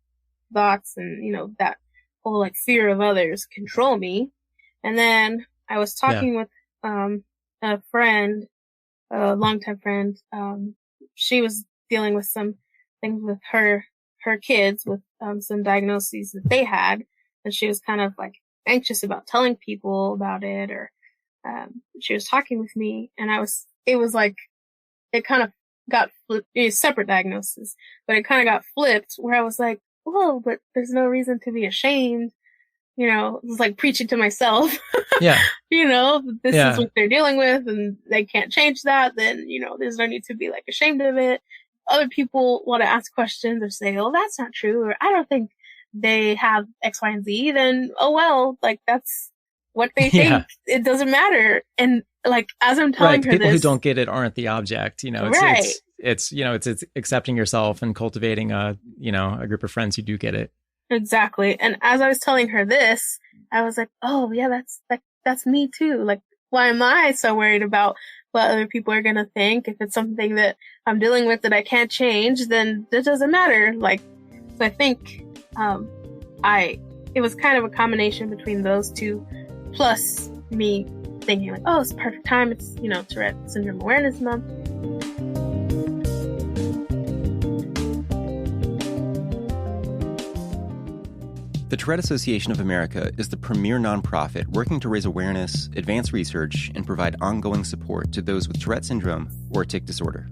thoughts and, that whole like fear of others control me. And then I was Yeah. talking with, a friend, a longtime friend. She was dealing with some things with her kids, with, some diagnoses that they had. And she was kind of like anxious about telling people about it, or, she was talking with me, and it was like, it kind of got flipped, a separate diagnosis, but it kind of got flipped where I was like, whoa, but there's no reason to be ashamed. It was like preaching to myself. Yeah. This Yeah. is what they're dealing with and they can't change that. Then, there's no need to be like ashamed of it. Other people want to ask questions or say, oh, that's not true, or I don't think they have X, Y, and Z. Then, oh, well, like, that's what they Yeah. think. It doesn't matter. And like, as I'm telling Right. The her people who this, don't get it aren't the object. right. It's accepting yourself and cultivating a group of friends who do get it. Exactly. And as I was telling her this, I was like, oh yeah, that's me too. Like, why am I so worried about what other people are going to think? If it's something that I'm dealing with that I can't change, then it doesn't matter. Like, so I think, it was kind of a combination between those two, plus me thinking like, oh, it's the perfect time. It's, Tourette Syndrome Awareness Month. The Tourette Association of America is the premier nonprofit working to raise awareness, advance research, and provide ongoing support to those with Tourette syndrome or tic disorder.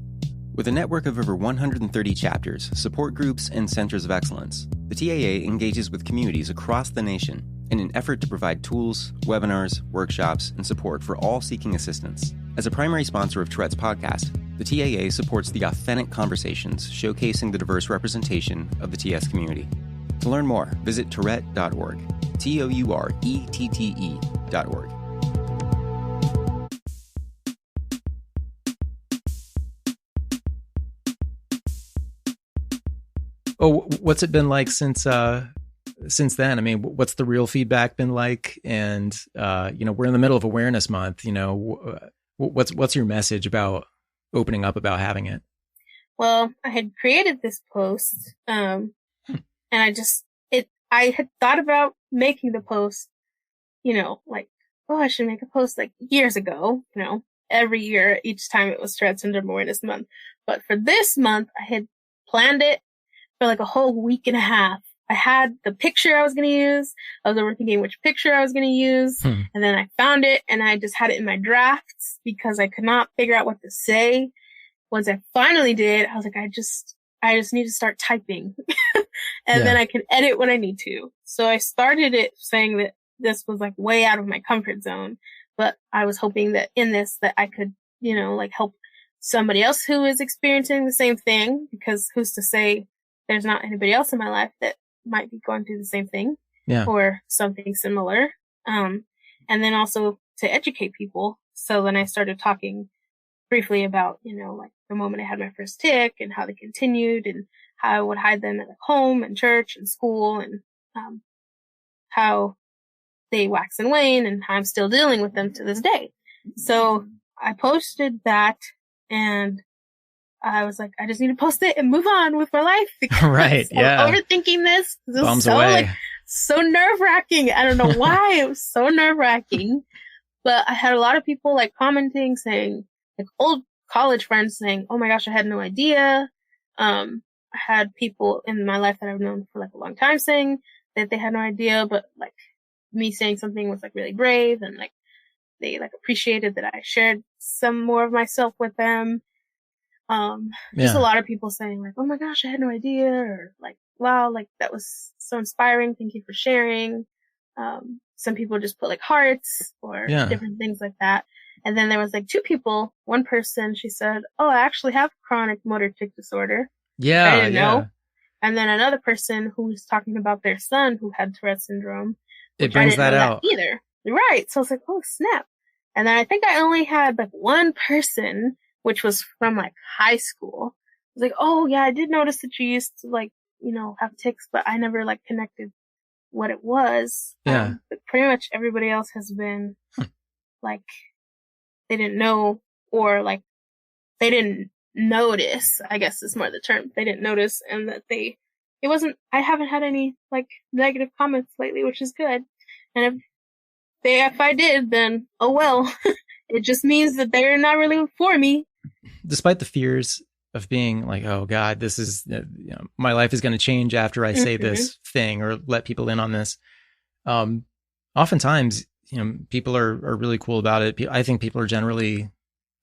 With a network of over 130 chapters, support groups, and centers of excellence, the TAA engages with communities across the nation in an effort to provide tools, webinars, workshops, and support for all seeking assistance. As a primary sponsor of Tourette's podcast, the TAA supports the authentic conversations showcasing the diverse representation of the TS community. To learn more, visit tourette.org, TOURETTE.org. Oh, what's it been like since then? I mean, what's the real feedback been like? And we're in the middle of Awareness Month. What's your message about opening up about having it? Well, I had created this post, and I had thought about making the post, like, oh, I should make a post like years ago, every year, each time it was Tourette Syndrome Awareness Month. But for this month, I had planned it for like a whole week and a half. I had the picture I was going to use. I was overthinking which picture I was going to use. And then I found it and I just had it in my drafts because I could not figure out what to say. Once I finally did, I was like, I just need to start typing and then I can edit when I need to. So I started it saying that this was like way out of my comfort zone, but I was hoping that in this that I could, like help somebody else who is experiencing the same thing, because who's to say there's not anybody else in my life that might be going through the same thing or something similar. And then also to educate people. So then I started talking briefly about, like the moment I had my first tic and how they continued and how I would hide them at home and church and school, and how they wax and wane and how I'm still dealing with them to this day. So I posted that and I was like, I just need to post it and move on with my life. Right. Yeah. I'm overthinking this. This Bombs is so away. so nerve wracking. I don't know why it was so nerve wracking, but I had a lot of people like commenting saying, like old college friends saying, oh my gosh, I had no idea. I had people in my life that I've known for like a long time saying that they had no idea, but like me saying something was like really brave, and like they like appreciated that I shared some more of myself with them. Just a lot of people saying like, oh my gosh, I had no idea, or like, wow, like that was so inspiring. Thank you for sharing. Some people just put like hearts or different things like that. And then there was like two people. One person, she said, "Oh, I actually have chronic motor tic disorder." Yeah, I didn't yeah. know. And then another person who was talking about their son who had Tourette syndrome. It brings I didn't know out. that either. Right. So I was like, oh, snap. And then I think I only had like one person, which was from like high school. I was like, oh, yeah, I did notice that you used to like, have tics, but I never like connected what it was. Yeah. But pretty much everybody else has been like, they didn't know, or like they didn't notice, I guess is more the term. They didn't notice, and that I haven't had any like negative comments lately, which is good. And if I did, then oh well. It just means that they're not really for me. Despite the fears of being like, oh God, this is, my life is going to change after I say this thing or let people in on this. Oftentimes, people are really cool about it. I think people are generally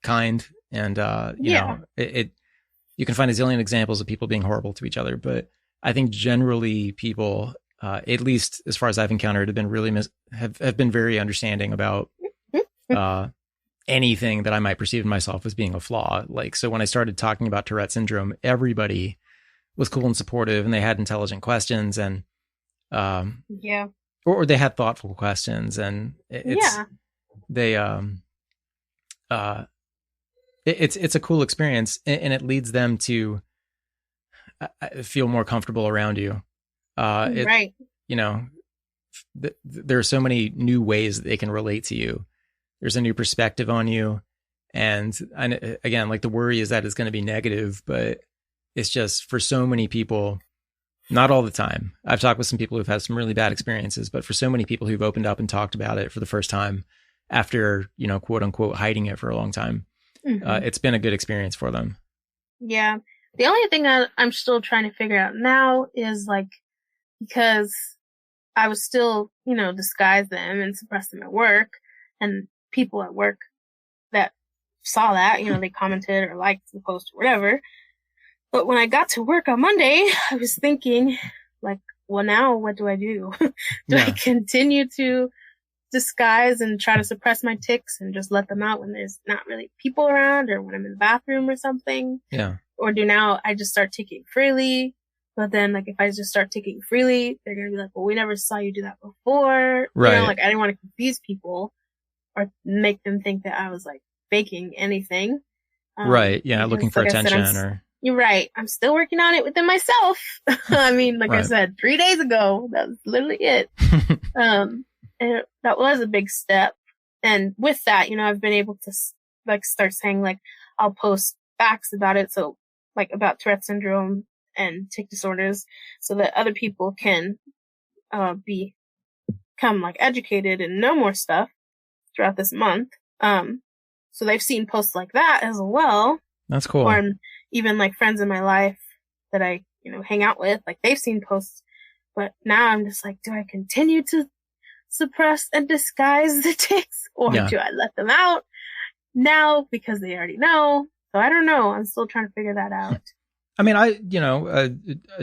kind, and you know, you can find a zillion examples of people being horrible to each other, but I think generally people, at least as far as I've encountered, have been really have been very understanding about anything that I might perceive in myself as being a flaw. Like, so when I started talking about Tourette syndrome, everybody was cool and supportive, and they had intelligent questions, and or they had thoughtful questions, and it's a cool experience, and it leads them to feel more comfortable around you. Right. There are so many new ways that they can relate to you. There's a new perspective on you. And again, like, the worry is that it's going to be negative, but it's just, for so many people, not all the time. I've talked with some people who've had some really bad experiences, but for so many people who've opened up and talked about it for the first time after, quote unquote, hiding it for a long time, it's been a good experience for them. Yeah. The only thing I'm still trying to figure out now is, like, because I was still, disguise them and suppress them at work, and people at work that saw that, they commented or liked the post or whatever. But when I got to work on Monday, I was thinking, like, well, now what do I do? I continue to disguise and try to suppress my tics and just let them out when there's not really people around, or when I'm in the bathroom or something? Yeah. Or do now I just start ticking freely? But then, like, if I just start ticking freely, they're going to be like, well, we never saw you do that before. Right. Like, I didn't want to confuse people or make them think that I was, like, faking anything. Right. Yeah. Because, looking for like attention You're right. I'm still working on it within myself. I mean, like I said, 3 days ago, that was literally it. And that was a big step. And with that, I've been able to, like, start saying, like, I'll post facts about it. So, like, about Tourette syndrome and tic disorders, so that other people can become, like, educated and know more stuff throughout this month. So they've seen posts like that as well. That's cool. Or even, like, friends in my life that I, hang out with, like, they've seen posts. But now I'm just like, do I continue to suppress and disguise the tics, or do I let them out now because they already know? So I don't know. I'm still trying to figure that out. I mean, I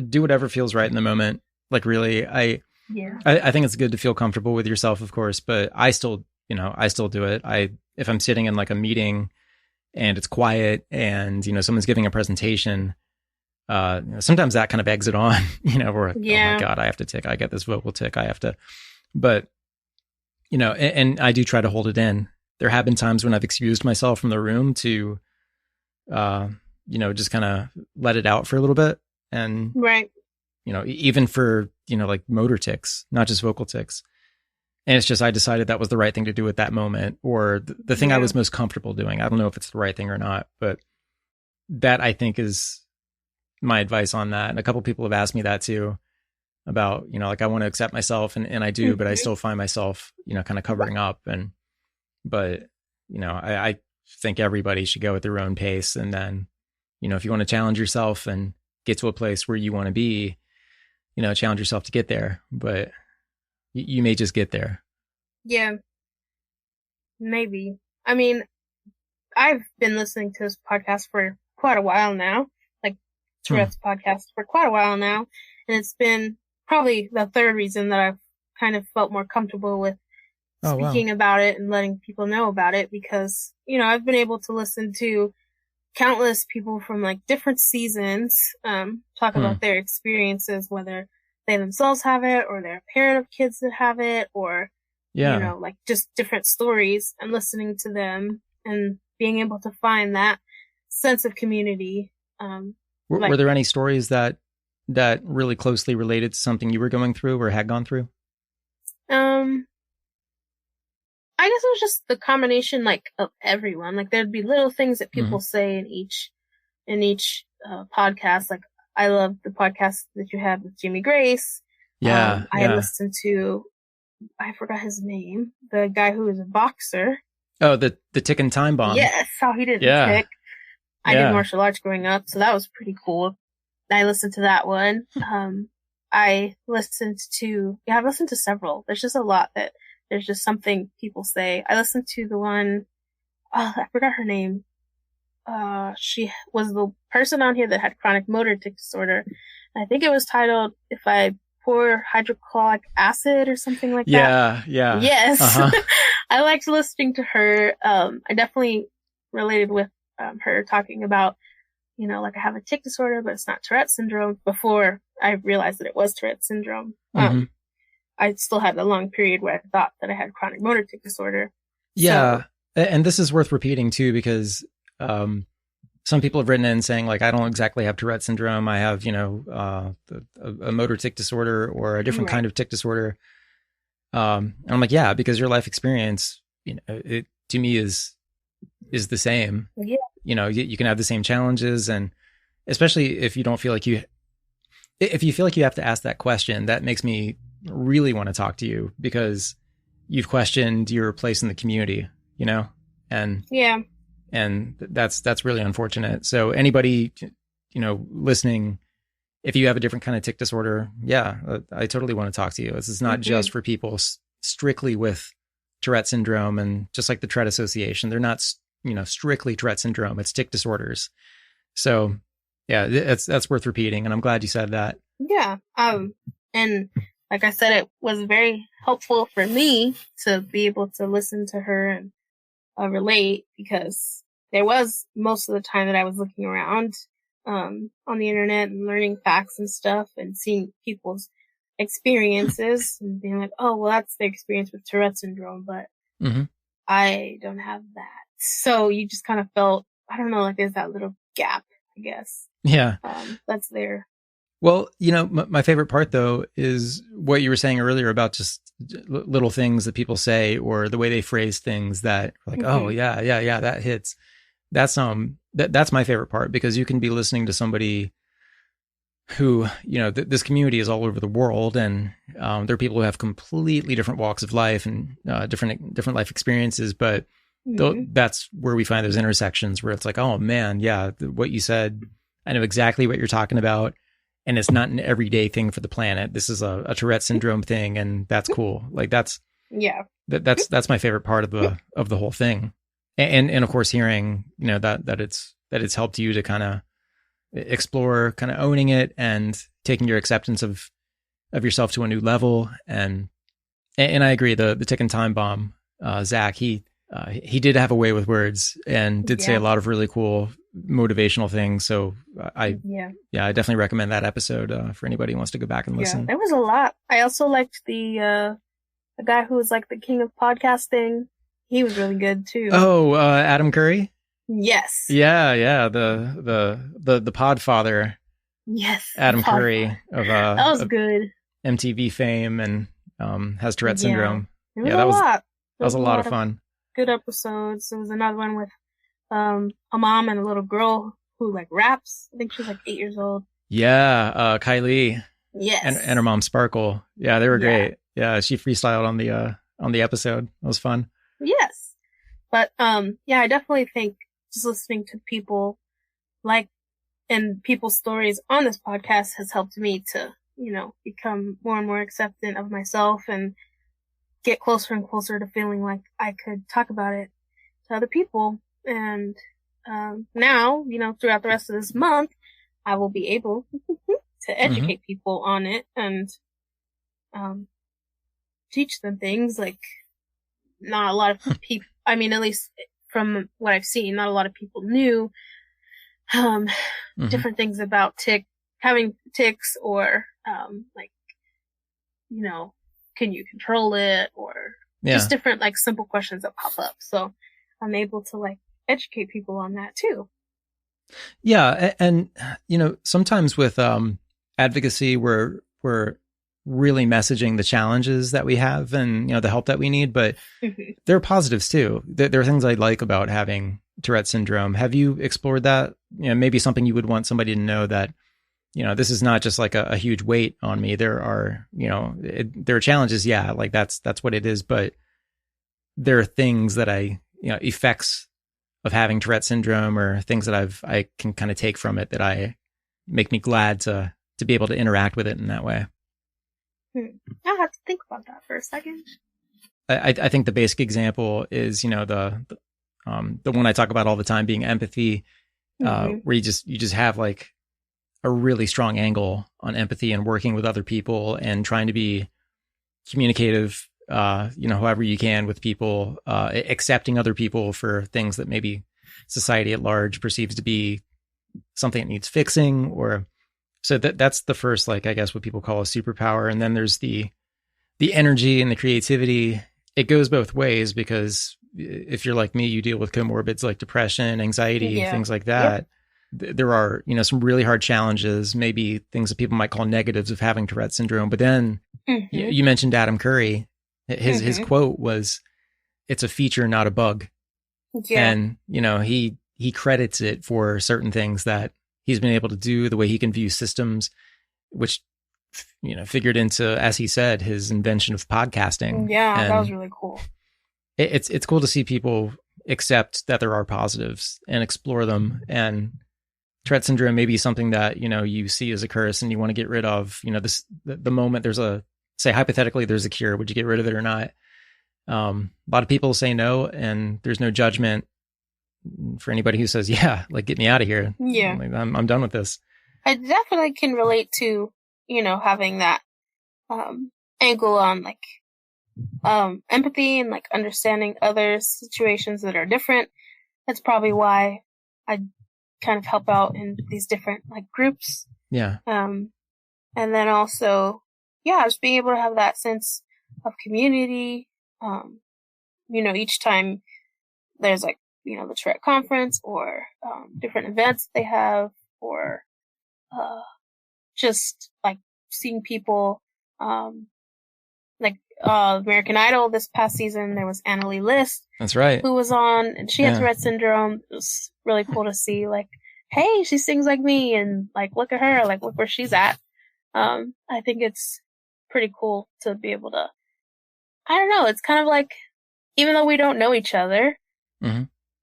do whatever feels right in the moment. Like, really, I think it's good to feel comfortable with yourself, of course, but I still do it. If I'm sitting in, like, a meeting and it's quiet and, someone's giving a presentation, sometimes that kind of eggs it on, where, oh my God, I have to tick. I get this vocal tick. I have to, but, and I do try to hold it in. There have been times when I've excused myself from the room to, just kind of let it out for a little bit. And, even for, like, motor tics, not just vocal tics. And it's just, I decided that was the right thing to do at that moment, or the thing I was most comfortable doing. I don't know if it's the right thing or not, but that, I think, is my advice on that. And a couple people have asked me that too, about, like, I want to accept myself, and I do, but I still find myself, kind of covering up. But I think everybody should go at their own pace. And then, if you want to challenge yourself and get to a place where you want to be, challenge yourself to get there, but you may just get there. Yeah, maybe. I mean, I've been listening to this podcast for quite a while now, like Tourette's podcast for quite a while now. And it's been probably the third reason that I've kind of felt more comfortable with Oh, wow. speaking about it and letting people know about it because, I've been able to listen to countless people from like different seasons, talk about their experiences, whether they themselves have it or they're a parent of kids that have it or, like just different stories and listening to them and being able to find that sense of community. Were there any stories that really closely related to something you were going through or had gone through? I guess it was just the combination, like, of everyone. Like, there'd be little things that people say in each podcast. Like, I love the podcast that you had with Jimmy Grace. I had listened to, I forgot his name, the guy who was a boxer. Oh, the ticking time bomb. Yes, how he didn't tick. I did martial arts growing up, so that was pretty cool. I listened to that one. I've listened to several. There's just a lot that there's just something people say. I listened to the one, I forgot her name. She was the person on here that had chronic motor tic disorder. I think it was titled, If I Pour Hydrochloric Acid or something like that. Yeah. Yes. I liked listening to her. I definitely related with her talking about, like I have a tic disorder, but it's not Tourette syndrome before I realized that it was Tourette syndrome. I still had a long period where I thought that I had chronic motor tic disorder. Yeah. So, and this is worth repeating too, because some people have written in saying like, I don't exactly have Tourette syndrome. I have, a motor tic disorder or a different kind of tic disorder. And I'm like, yeah, because your life experience, it to me is the same. Yeah. You can have the same challenges, and especially if you don't feel like if you feel like you have to ask that question, that makes me really want to talk to you because you've questioned your place in the community, and that's really unfortunate. So anybody, listening, if you have a different kind of tic disorder, I totally want to talk to you. This is not just for people strictly with Tourette syndrome, and just like the Tourette Association, they're not, strictly Tourette syndrome. It's tic disorders. So yeah, that's worth repeating. And I'm glad you said that. Yeah. And like I said, it was very helpful for me to be able to listen to her and relate, because there was most of the time that I was looking around on the internet and learning facts and stuff and seeing people's experiences and being like, oh, well, that's the experience with Tourette syndrome, but I don't have that. So you just kind of felt, I don't know, like there's that little gap, I guess. Yeah. That's there. Well, my favorite part though is what you were saying earlier about just little things that people say or the way they phrase things that are like, oh yeah, that hits. That's that's my favorite part, because you can be listening to somebody who, this community is all over the world, and there are people who have completely different walks of life and different life experiences, but that's where we find those intersections where it's like, oh man, yeah, what you said, I know exactly what you're talking about. And it's not an everyday thing for the planet. This is a Tourette syndrome thing, and that's cool. Like that's my favorite part of the whole thing. And of course, hearing that it's helped you to kind of explore, kind of owning it, and taking your acceptance of yourself to a new level. And I agree. The ticking time bomb, Zach, he did have a way with words and did say a lot of really cool motivational things. So I definitely recommend that episode for anybody who wants to go back and listen. There was a lot. I also liked the guy who was like the king of podcasting. He was really good too. Oh, Adam Curry. Yes. Yeah. The Podfather. Yes. Adam Curry of that was good. MTV fame and has Tourette syndrome. That was a lot of fun. Good episodes. There was another one with a mom and a little girl who like raps. I think she was like 8 years old. Yeah, Kylie. Yes. And her mom Sparkle. Yeah, they were great. Yeah, she freestyled on the episode. It was fun. Yes. But I definitely think just listening to people and people's stories on this podcast has helped me to, become more and more accepting of myself and get closer and closer to feeling like I could talk about it to other people. And now, throughout the rest of this month, I will be able to educate people on it and teach them things like, not a lot of people, I mean, at least from what I've seen, not a lot of people knew different things about having tics, or like, you know, can you control it, or just different like simple questions that pop up. So I'm able to like educate people on that too. Yeah. And, you know, sometimes with advocacy, we're really messaging the challenges that we have and, you know, the help that we need, but there are positives too. There are things I like about having Tourette syndrome. Have you explored that? You know, maybe something you would want somebody to know, that, you know, this is not just like a huge weight on me. There are, you know, there are challenges. Yeah. Like that's what it is. But there are things that effects of having Tourette syndrome, or things that I can kind of take from it that make me glad to be able to interact with it in that way. I'll have to think about that for a second. I think the basic example is, you know, the one I talk about all the time being empathy, where you just have like a really strong angle on empathy and working with other people and trying to be communicative, you know, however you can with people, accepting other people for things that maybe society at large perceives to be something that needs fixing, or so that's the first, like, I guess what people call a superpower. And then there's the energy and the creativity. It goes both ways, because if you're like me, you deal with comorbids like depression, anxiety, things like that. There are, you know, some really hard challenges, maybe things that people might call negatives of having Tourette syndrome. But then you mentioned Adam Curry. His quote was, "It's a feature, not a bug." Yeah. And, you know, he credits it for certain things that he's been able to do, the way he can view systems, which, you know, figured into, as he said, his invention of podcasting. Yeah, and that was really cool. It's cool to see people accept that there are positives and explore them. And Tourette syndrome may be something that, you know, you see as a curse and you want to get rid of. You know, the moment say hypothetically there's a cure, would you get rid of it or not? A lot of people say no, and there's no judgment for anybody who says, yeah, like, get me out of here. Yeah. Like, I'm done with this. I definitely can relate to, you know, having that angle on like empathy and like understanding other situations that are different. That's probably why I kind of help out in these different like groups. Yeah. And then also, just being able to have that sense of community. You know, each time there's like, you know, the Tourette conference or different events they have, or just like seeing people, like American Idol this past season, there was Annalise List. That's right. Who was on, and she had Tourette syndrome. It was really cool to see, like, hey, she sings like me, and like, look at her, like, look where she's at. I think it's pretty cool to be able to, I don't know, it's kind of like, even though we don't know each other,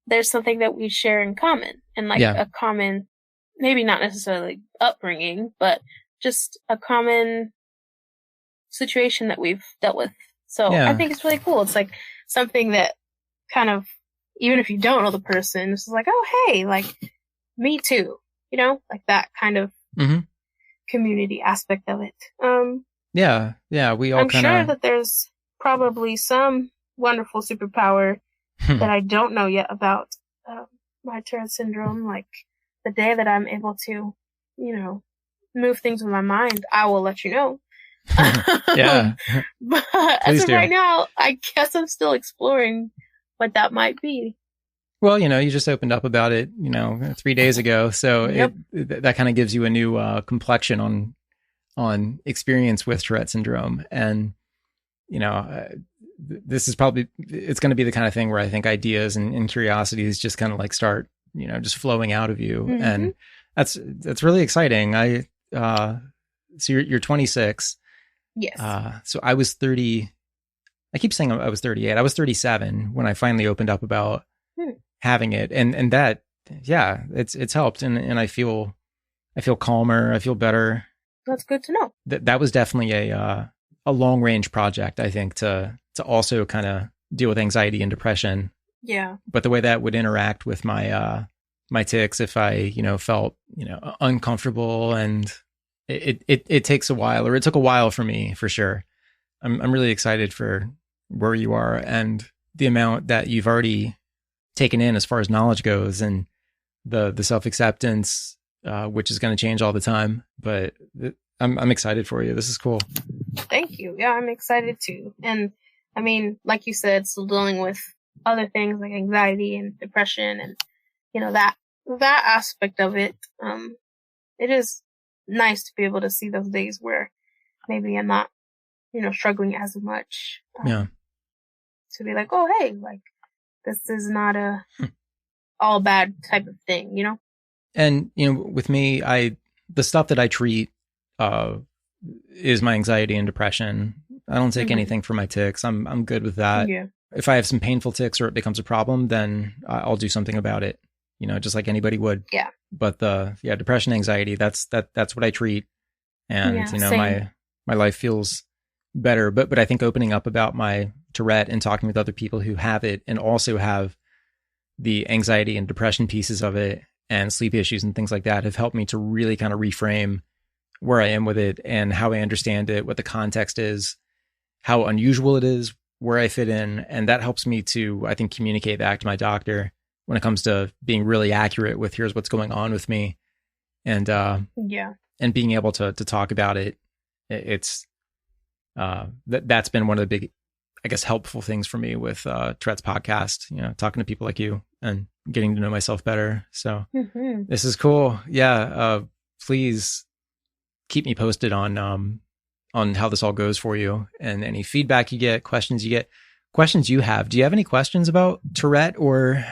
there's something that we share in common, and like a common, maybe not necessarily upbringing, but just a common situation that we've dealt with. So I think it's really cool. It's like something that kind of, even if you don't know the person, it's like, oh, hey, like, me too, you know, like that kind of community aspect of it. We all I'm sure that there's probably some wonderful superpower that I don't know yet about my Tourette syndrome. Like, the day that I'm able to, you know, move things with my mind, I will let you know. But as of right now, I guess I'm still exploring what that might be. Well, you know, you just opened up about it, you know, 3 days ago. So that kind of gives you a new complexion on experience with Tourette syndrome. And, you know, this is probably, it's going to be the kind of thing where I think ideas and curiosities just kind of like start, you know, just flowing out of you. And that's really exciting. So you're 26. Yes. So I was 30. I keep saying I was 38. I was 37 when I finally opened up about having it. And that, it's helped. And I feel calmer. I feel better. That's good to know. That was definitely a long range project, I think, to also kind of deal with anxiety and depression. Yeah. But the way that would interact with my tics, if I, you know, felt, you know, uncomfortable, and it takes a while, or it took a while for me, for sure. I'm really excited for where you are and the amount that you've already taken in as far as knowledge goes, and the self-acceptance, which is going to change all the time. But I'm excited for you. This is cool. Thank you. Yeah, I'm excited too. And I mean, like you said, still dealing with other things like anxiety and depression and, you know, that aspect of it. It is nice to be able to see those days where maybe I'm not, you know, struggling as much. To be like, oh, hey, like, this is not a all bad type of thing, you know? And, you know, with me, the stuff that I treat is my anxiety and depression. I don't take anything for my tics. I'm good with that. Yeah. If I have some painful tics or it becomes a problem, then I'll do something about it, you know, just like anybody would. Yeah. But depression, anxiety, that's what I treat. And, you know, same. my life feels better. But I think opening up about my Tourette and talking with other people who have it and also have the anxiety and depression pieces of it and sleep issues and things like that have helped me to really kind of reframe where I am with it and how I understand it, what the context is, how unusual it is, where I fit in. And that helps me to, I think, communicate back to my doctor when it comes to being really accurate with here's what's going on with me. And, and being able to talk about it. It's, that's been one of the big, I guess, helpful things for me with Tourette's podcast, you know, talking to people like you and getting to know myself better. So this is cool. Yeah. Please keep me posted on how this all goes for you and any feedback you get, questions you have. Do you have any questions about Tourette? Or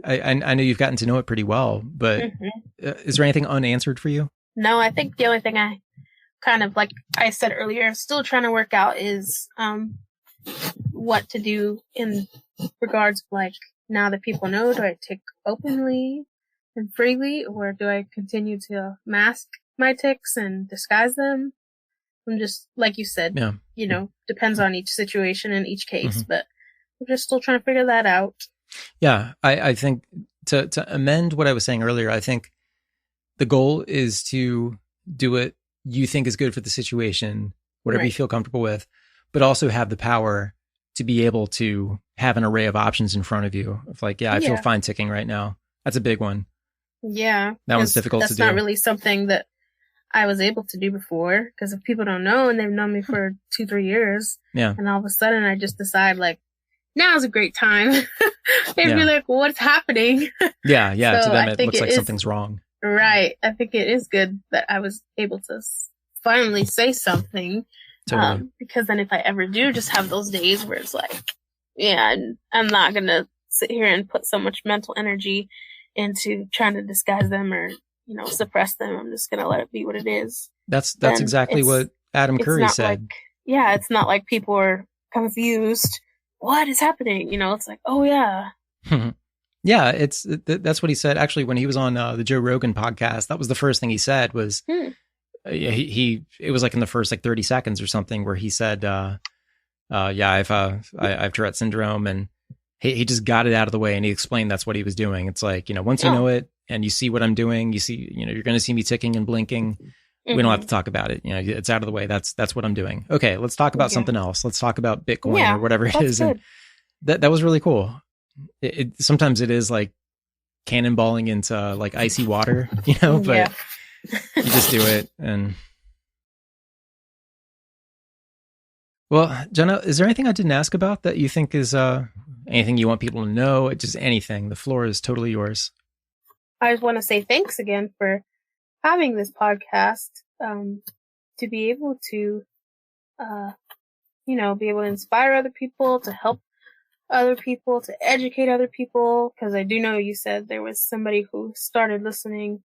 I know you've gotten to know it pretty well, but is there anything unanswered for you? No, I think the only thing I kind of, like I said earlier, still trying to work out is what to do in regards to, like, now that people know, do I tick openly and freely, or do I continue to mask my tics and disguise them? I'm just, like you said, you know, depends on each situation and each case, but we're just still trying to figure that out. Yeah, I think to amend what I was saying earlier, I think the goal is to do what you think is good for the situation, whatever you feel comfortable with, but also have the power to be able to have an array of options in front of you. Of like, I feel fine ticking right now. That's a big one. Yeah. That one's difficult to do. That's not really something that I was able to do before, because if people don't know and they've known me for 2-3 years, and all of a sudden I just decide, like, now's a great time. They'd be like, what's happening? Yeah. So to them, it looks like something's wrong. Right. I think it is good that I was able to finally say something. Totally. Because then if I ever do just have those days where it's like, I'm not going to sit here and put so much mental energy into trying to disguise them or, you know, suppress them. I'm just going to let it be what it is. That's exactly what Adam Curry said. It's not like people are confused. What is happening? You know, it's like, oh yeah. Yeah, that's what he said. Actually, when he was on the Joe Rogan podcast, that was the first thing he said was, it was like in the first like 30 seconds or something where he said, I have Tourette Syndrome, and he just got it out of the way and he explained that's what he was doing. It's like, you know, once you know it and you see what I'm doing, you see, you know, you're going to see me ticking and blinking. We don't have to talk about it. You know, it's out of the way. That's what I'm doing. Okay, let's talk about something else. Let's talk about Bitcoin or whatever it is. Good. And that was really cool. Sometimes it is like cannonballing into like icy water, you know, but you just do it. And well, Jhonelle, is there anything I didn't ask about that you think is anything you want people to know? Just anything. The floor is totally yours. I just want to say thanks again for having this podcast, to be able to, be able to inspire other people, to help other people, to educate other people. Because I do know you said there was somebody who started listening,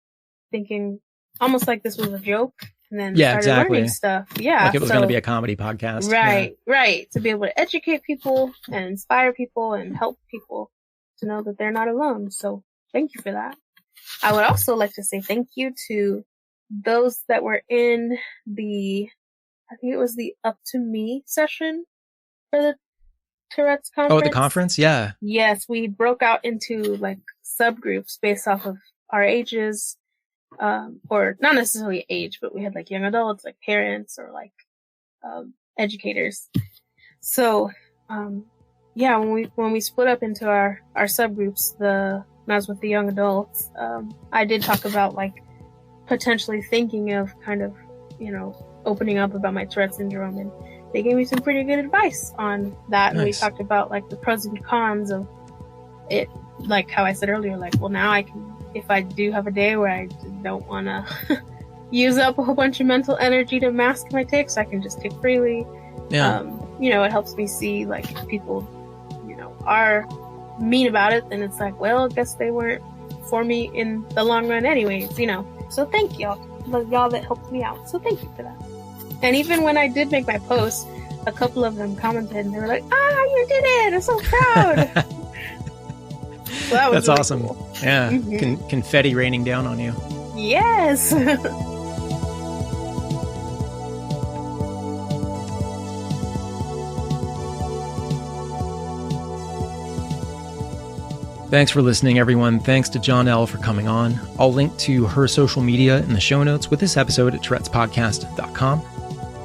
thinking almost like this was a joke, and then started learning stuff. Yeah, like it was going to be a comedy podcast. Right. To be able to educate people and inspire people and help people to know that they're not alone. So thank you for that. I would also like to say thank you to those that were in I think it was the Up to Me session for the Tourette's conference. Oh, the conference? Yeah. Yes, we broke out into like subgroups based off of our ages, or not necessarily age, but we had like young adults, like parents, or like educators. So yeah, when we split up into our subgroups, when I was with the young adults, I did talk about like potentially thinking of kind of, opening up about my Tourette syndrome, and they gave me some pretty good advice on that. Nice. And we talked about like the pros and cons of it, like how I said earlier, like, well, now I can, if I do have a day where I don't want to use up a whole bunch of mental energy to mask my tics, I can just tick freely. Yeah. It helps me see like if people, are mean about it, then it's like, well, I guess they weren't for me in the long run anyways, So thank y'all that helped me out. So thank you for that. And even when I did make my post, a couple of them commented and they were like, you did it! I'm so proud! So that was That's really awesome. Cool. Yeah. Mm-hmm. Confetti raining down on you. Yes! Thanks for listening, everyone. Thanks to Jhonelle for coming on. I'll link to her social media in the show notes with this episode at tourettespodcast.com,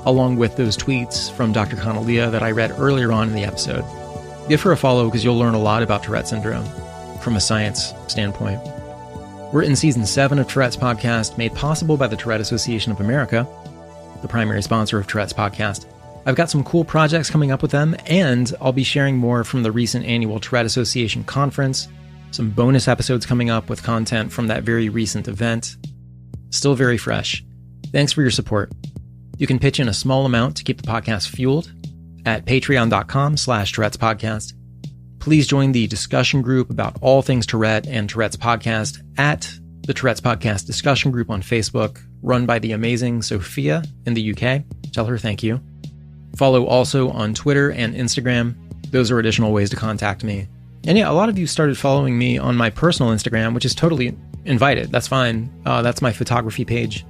along with those tweets from Dr. Canalia that I read earlier on in the episode. Give her a follow because you'll learn a lot about Tourette syndrome from a science standpoint. We're in season 7 of Tourette's podcast, made possible by the Tourette Association of America, the primary sponsor of Tourette's podcast. I've got some cool projects coming up with them, and I'll be sharing more from the recent annual Tourette Association conference, some bonus episodes coming up with content from that very recent event. Still very fresh. Thanks for your support. You can pitch in a small amount to keep the podcast fueled at patreon.com/Tourette's podcast. Please join the discussion group about all things Tourette and Tourette's podcast at the Tourette's Podcast discussion group on Facebook, run by the amazing Sophia in the UK. Tell her thank you. Follow also on Twitter and Instagram. Those are additional ways to contact me. And yeah, a lot of you started following me on my personal Instagram, which is totally invited. That's fine. That's my photography page.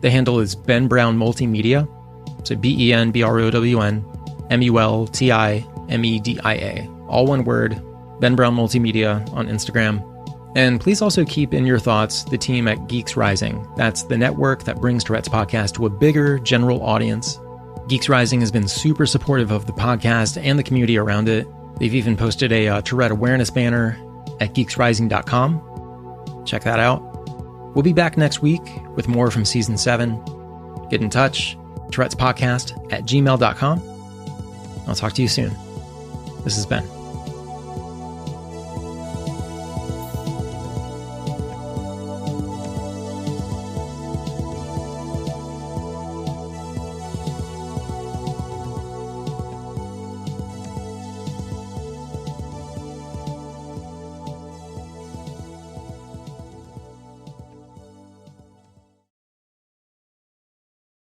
The handle is Ben Brown Multimedia. So BenBrown Multimedia. All one word, Ben Brown Multimedia on Instagram. And please also keep in your thoughts the team at Geeks Rising. That's the network that brings Tourette's podcast to a bigger general audience. Geeks Rising has been super supportive of the podcast and the community around it. They've even posted a Tourette Awareness banner at geeksrising.com. Check that out. We'll be back next week with more from Season 7. Get in touch, tourettespodcast@gmail.com. I'll talk to you soon. This is Ben.